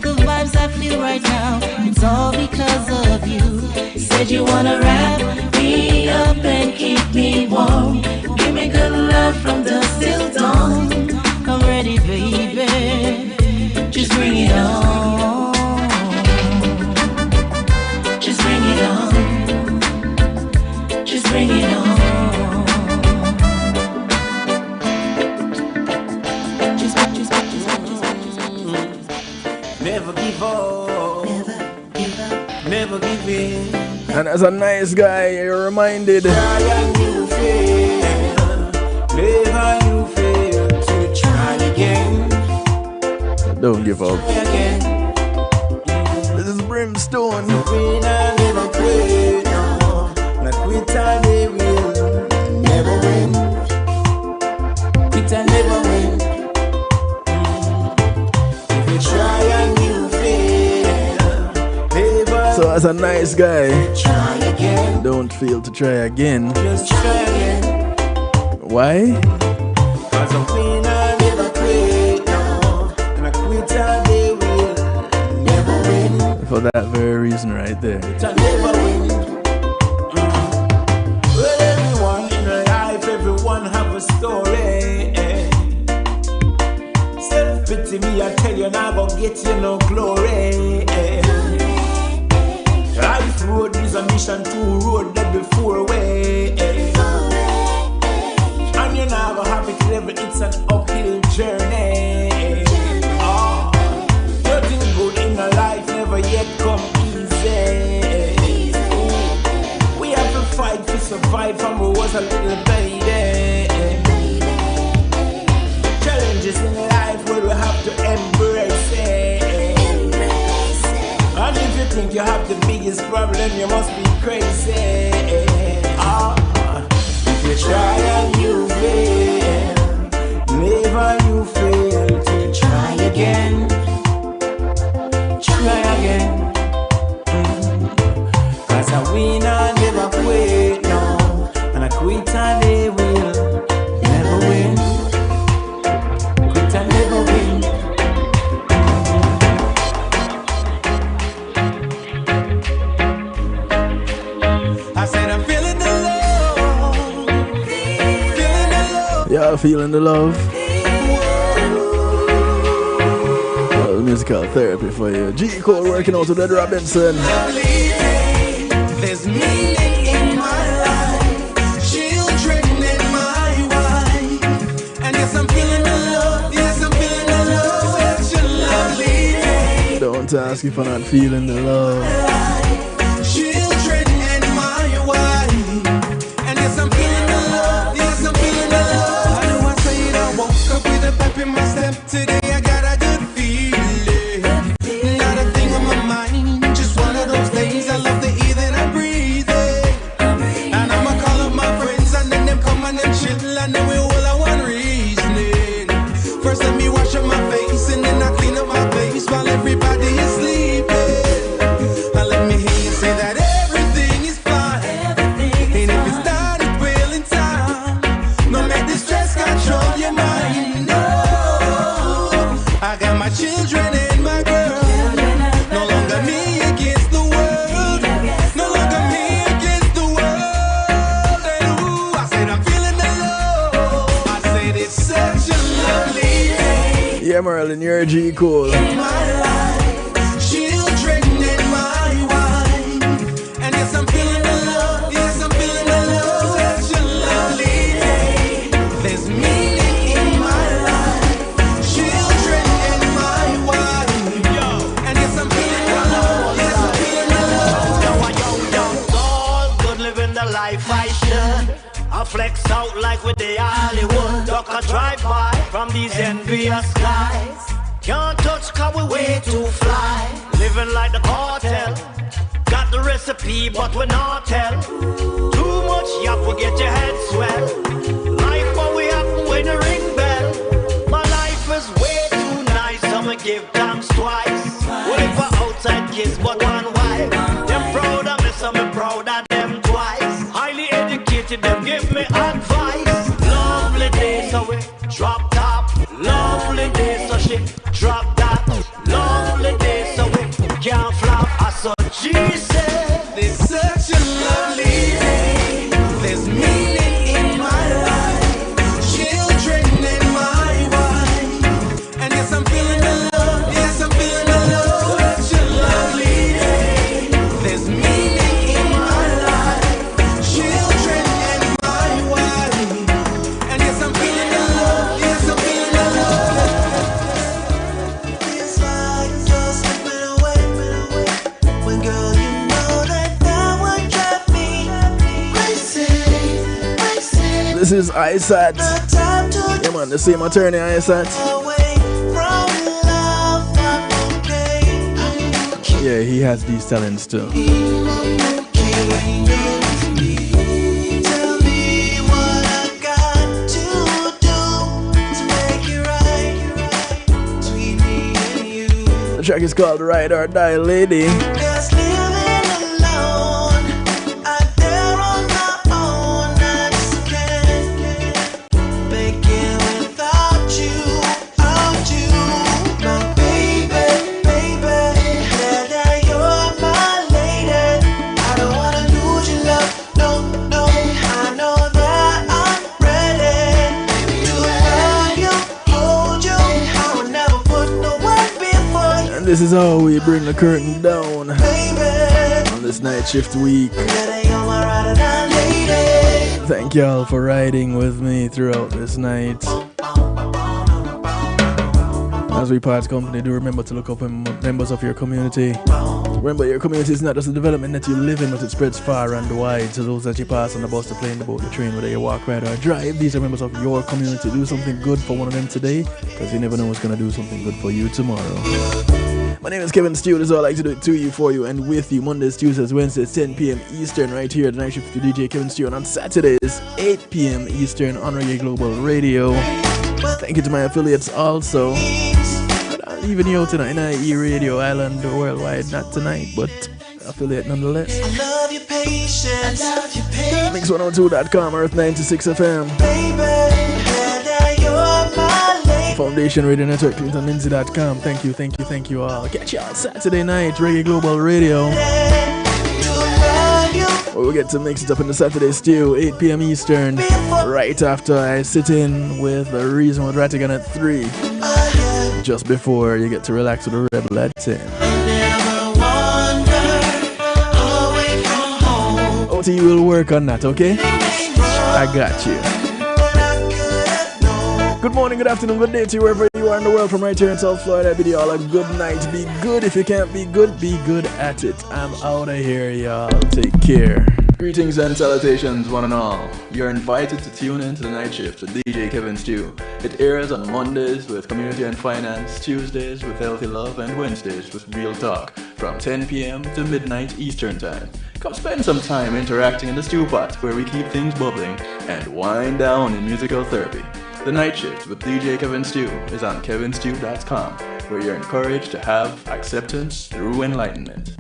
The vibes I feel right now, it's all because of you. Said you wanna wrap me up and keep me warm. Give me good love from dusk till dawn. I'm ready, baby. Just bring it on. Just bring it on. Just bring it on. Never give up. Never give in. And as a nice guy, you're reminded. Try and you fail. Never you fail to try again. Don't give up. Try again. This is Brimstone. Win and never quit. No. Not quit and they will never win. Quit and never win. If you try and you fail, never. So as a nice guy, Try again. don't fail to try again. Just try again. Why? Cause a winner never quit, no. And a quitter they will never win. For that very reason right there. Quitter never win. Well, everyone in life, everyone have a story. Self-pity me, I tell you now, go get you no glory. Life road is a mission to road that before way. And you never have it level, it's an uphill journey. Oh, nothing good in a life never yet come easy. We have to fight to survive from we was a little baby. Challenges in life where we have to embrace it. And if you think you have the biggest problem, you must be crazy. Oh, if you try and you fail, never you fail to try again. Try again. Cause a winner never quit, no. And a quitter they will never win. Quitter never win. I said I'm feeling the love. Feeling the love. Y'all feeling the love? Well, musical therapy for you. G. Cole working out with Ed Robinson. There's meaning in my life, children in my wife, and yes I'm feeling the love, yes I'm feeling the love, such a lovely day. Don't ask if I'm not feeling the love. Children and my wife, and yes I'm feeling the love, yes and them chill and then we all are one reasoning. First let me wash up my face and then I clean up my place while everybody is sleeping. And let me hear you say that everything is fine. And if it's not, it will in time. No make the stress control your mind. No, I got my children and my girl. No longer me against the world. No longer me against the world. And ooh, I said I'm feeling the love. I said it's such a lovely day. Yeah, Merlin, you're a G cool. In my life, children and my wife. And yes, I'm feeling the love. Yes, I'm feeling the love. Such a lovely day. There's meaning in my life. Children and my wife. And yes, I'm feeling the love. Yes, I'm feeling the love. All good living the life I should. I flex out like with the Hollywood. Duck a drive by from these envious skies. Can't touch cause we way too fly. Living like the cartel. Got the recipe but we not tell. Too much yap will get your head swell. Life what we happen when the ring bell. My life is way too nice, I'ma give thanks twice. What if I outside kids but one wife? Them proud of me, so me proud of them twice. Highly educated, them give me advice. Lovely days, so we drop top. Lovely days, so she drop that. Lovely days, so we can't flop. I saw she said, There's such a lovely day. There's meaning in my life. Children and my wife. And yes, I'm feeling the love. Yes, I'm feeling the love. Such a lovely day. There's meaning in my life. Children and my wife. And yes, I'm feeling the love. Yes, I'm feeling the love. It's like you're slipping away. When girl, you know that would drive me crazy, crazy. This is ISAT. Time to Yeah, man, the same attorney ISAT. away from love, I'm okay. Yeah, he has these talents too. Tell me what I got to do to make it right between me and you. The track is called Ride or Die Lady. Just living alone, out there on my own, I just can't make it without you, my baby, baby. Yeah, you're my lady. I don't wanna lose your love, no, no. I know that I'm ready to love you, hold you. I will never put no one before you, And this is how we bring the curtain down baby. on this night shift week. Yeah, you're my ride or die lady. Thank y'all for riding with me throughout this night. As we part company, do remember to look up members of your community. Remember, your community is not just a development that you live in, but it spreads far and wide. So those that you pass on the bus, the plane, the boat, the train, whether you walk, ride, or drive, these are members of your community. Do something good for one of them today, because you never know what's going to do something good for you tomorrow. My name is Kevin Stew. This is all I like to do it to you, for you, and with you. Mondays, Tuesdays, Wednesdays, 10 p.m. Eastern, right here at the Night Shift with DJ Kevin Stew. And on Saturdays, 8 p.m. Eastern on Reggae Global Radio. Thank you to my affiliates also. Even you out in NIE Radio Island worldwide, not tonight, but affiliate nonetheless. I love your patience. I love your patience. Mix102.com, Earth 96 FM. Baby, yeah, you're my lady. Foundation Radio Network, ClintonLindsay.com. Thank you all. Catch you on Saturday night, Reggae Global Radio. Where we get to mix it up in the Saturday stew, 8 p.m. Eastern. Right after I sit in with a Reason with Ratigan at 3. Just before you get to relax with a Rebel at 10. OT will work on that, okay? I got you. Good morning, good afternoon, good day to you wherever you are in the world. From right here in South Florida, I bid you all a good night. Be good. If you can't be good at it. I'm out of here, y'all. Take care. Greetings and salutations, one and all. You're invited to tune in to the Night Shift with DJ Kevin Stew. It airs on Mondays with Community and Finance, Tuesdays with Healthy Love, and Wednesdays with Real Talk. from 10 p.m. to midnight Eastern Time. Come spend some time interacting in the stew pot where we keep things bubbling and wind down in musical therapy. The Night Shift with DJ Kevin Stew is on kevinstew.com, where you're encouraged to have acceptance through enlightenment.